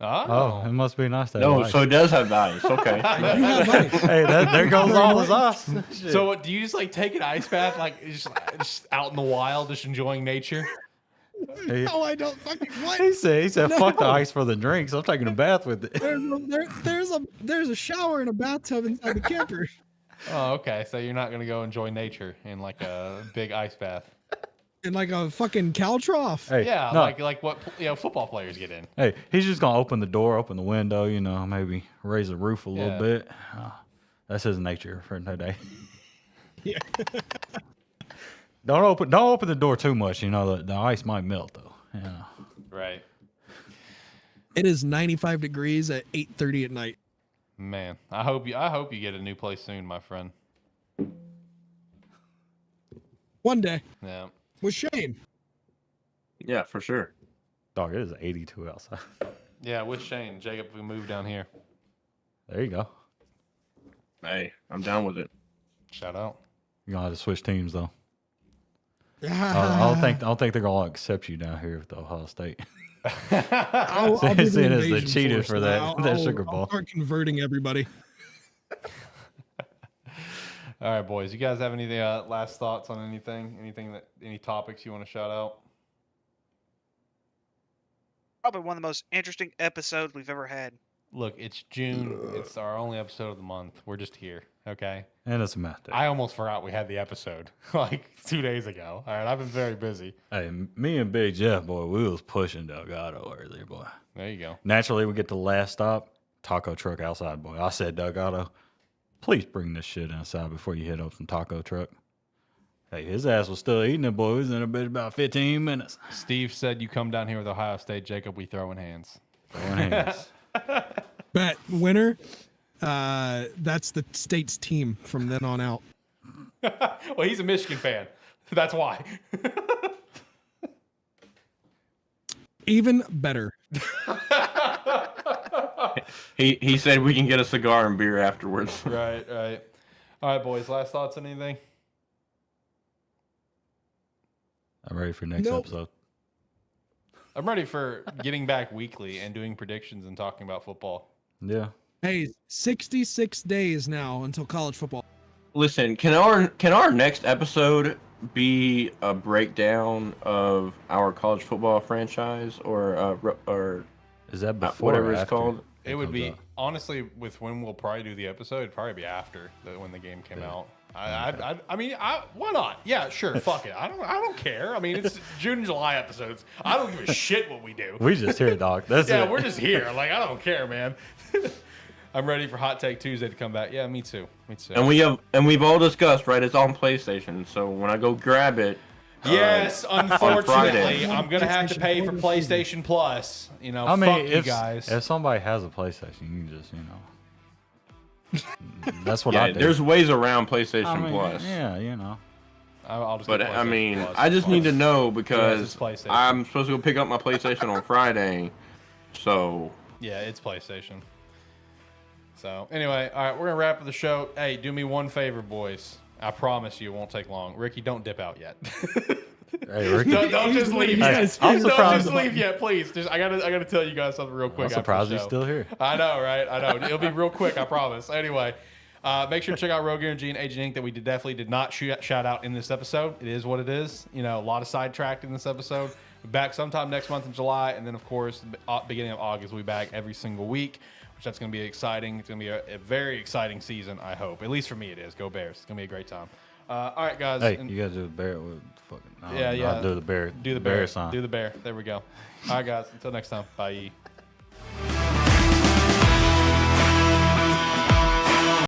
Oh, it must be nice to have No, ice. so it does have the ice. Okay. You have ice. Hey, there goes all his ice. So do you just like take an ice bath, like just out in the wild, just enjoying nature? Hey, No, I don't fucking what? he said, No. fuck the ice for the drinks. I'm taking a bath with it. There's a shower and a bathtub inside the camper. Oh, okay. So you're not gonna go enjoy nature in like a big ice bath. And like a fucking cow trough. Hey, Yeah, no, like what football players get in. hey, he's just gonna open the door, open the window, maybe raise the roof a little Yeah. bit. That's his nature for today. Yeah. Don't open the door too much. The ice might melt though. Yeah. Right. It is 95 degrees at 8:30 at night. Man, I hope you get a new place soon, my friend. One day Yeah. with Shane. Yeah, for sure. Dog, it is 82 outside. Yeah, with Shane, Jacob, we moved down here. There you go. Hey, I'm down with it. Shout out. You're gonna have to switch teams though. I I'll, don't think they're gonna accept you down here with the Ohio State. I'll be the Seeing as they invasion cheated force for now. that I'll- Sugar I'll Bowl. start converting everybody. All right, boys. You guys have any last thoughts on anything? Any topics you want to shout out? Probably one of the most interesting episodes we've ever had. Look, it's June. It's our only episode of the month. We're just here, okay? And it's a math day. I almost forgot we had the episode like 2 days ago. All right, I've been very busy. Hey, me and Big Jeff, boy, we was pushing Delgado earlier, boy. There you go. Naturally, we get to the last stop, taco truck outside, boy. I said, Delgado, please bring this shit inside before you hit up some taco truck. Hey, his ass was still eating it, boy. He was in a bit about 15 minutes. Steve said you come down here with Ohio State, Jacob. We throwing hands. Throwing hands. Bet winner. That's the state's team from then on out. Well, he's a Michigan fan. That's why. Even better. He said we can get a cigar and beer afterwards. Right. All right, boys. Last thoughts on anything? I'm ready for next Nope. episode. I'm ready for getting back weekly and doing predictions and talking about football. Yeah. Hey, 66 days now until college football. Listen, can our next episode be a breakdown of our college football franchise or Is that before whatever or it's after called? It would comes be out? honestly with when we'll probably do the episode. It'd probably be after when the game came out. I mean, why not? Yeah, sure. Fuck it. I don't care. I mean, it's June and July episodes. I don't give a shit what we do. We just here, dog. That's Yeah, it. we're just here. Like, I don't care, man. I'm ready for Hot Take Tuesday to come back. Yeah, me too. Me too. And we've all discussed, right? It's on PlayStation, so when I go grab it, yes, unfortunately, Friday. I'm gonna have to pay for PlayStation Plus. You know, I mean, fuck you guys. if somebody has a PlayStation, you can just, that's what yeah, I do. there's ways around PlayStation I mean, Plus. Yeah, I'll just. But get I PlayStation mean, Plus. I just need to know Yes, because it's PlayStation. I'm supposed to go pick up my PlayStation on Friday, so Yeah, it's PlayStation. So anyway, all right, we're gonna wrap up the show. Hey, do me one favor, boys. I promise you, it won't take long. Ricky, don't dip out yet. Hey, Ricky, don't just leave Hey, yet. I'm Don't surprised. just leave yet, please. Just I gotta tell you guys something real quick. I'm after surprised the he's show. still here. I know, right? I know. It'll be real quick, I promise. Anyway, make sure to check out Rogue Energy and Agent Inc. that we definitely did not shout out in this episode. It is what it is. You know, a lot of sidetracked in this episode. Back sometime next month in July, and then of course, beginning of August, we'll be back every single week. Which that's going to be exciting. It's going to be a very exciting season, I hope. At least for me, it is. Go Bears! It's going to be a great time. All right, guys. Hey, and- you gotta do the bear with fucking. yeah. Do the bear. Do the bear sign. Do the bear. There we go. All right, guys. Until next time. Bye.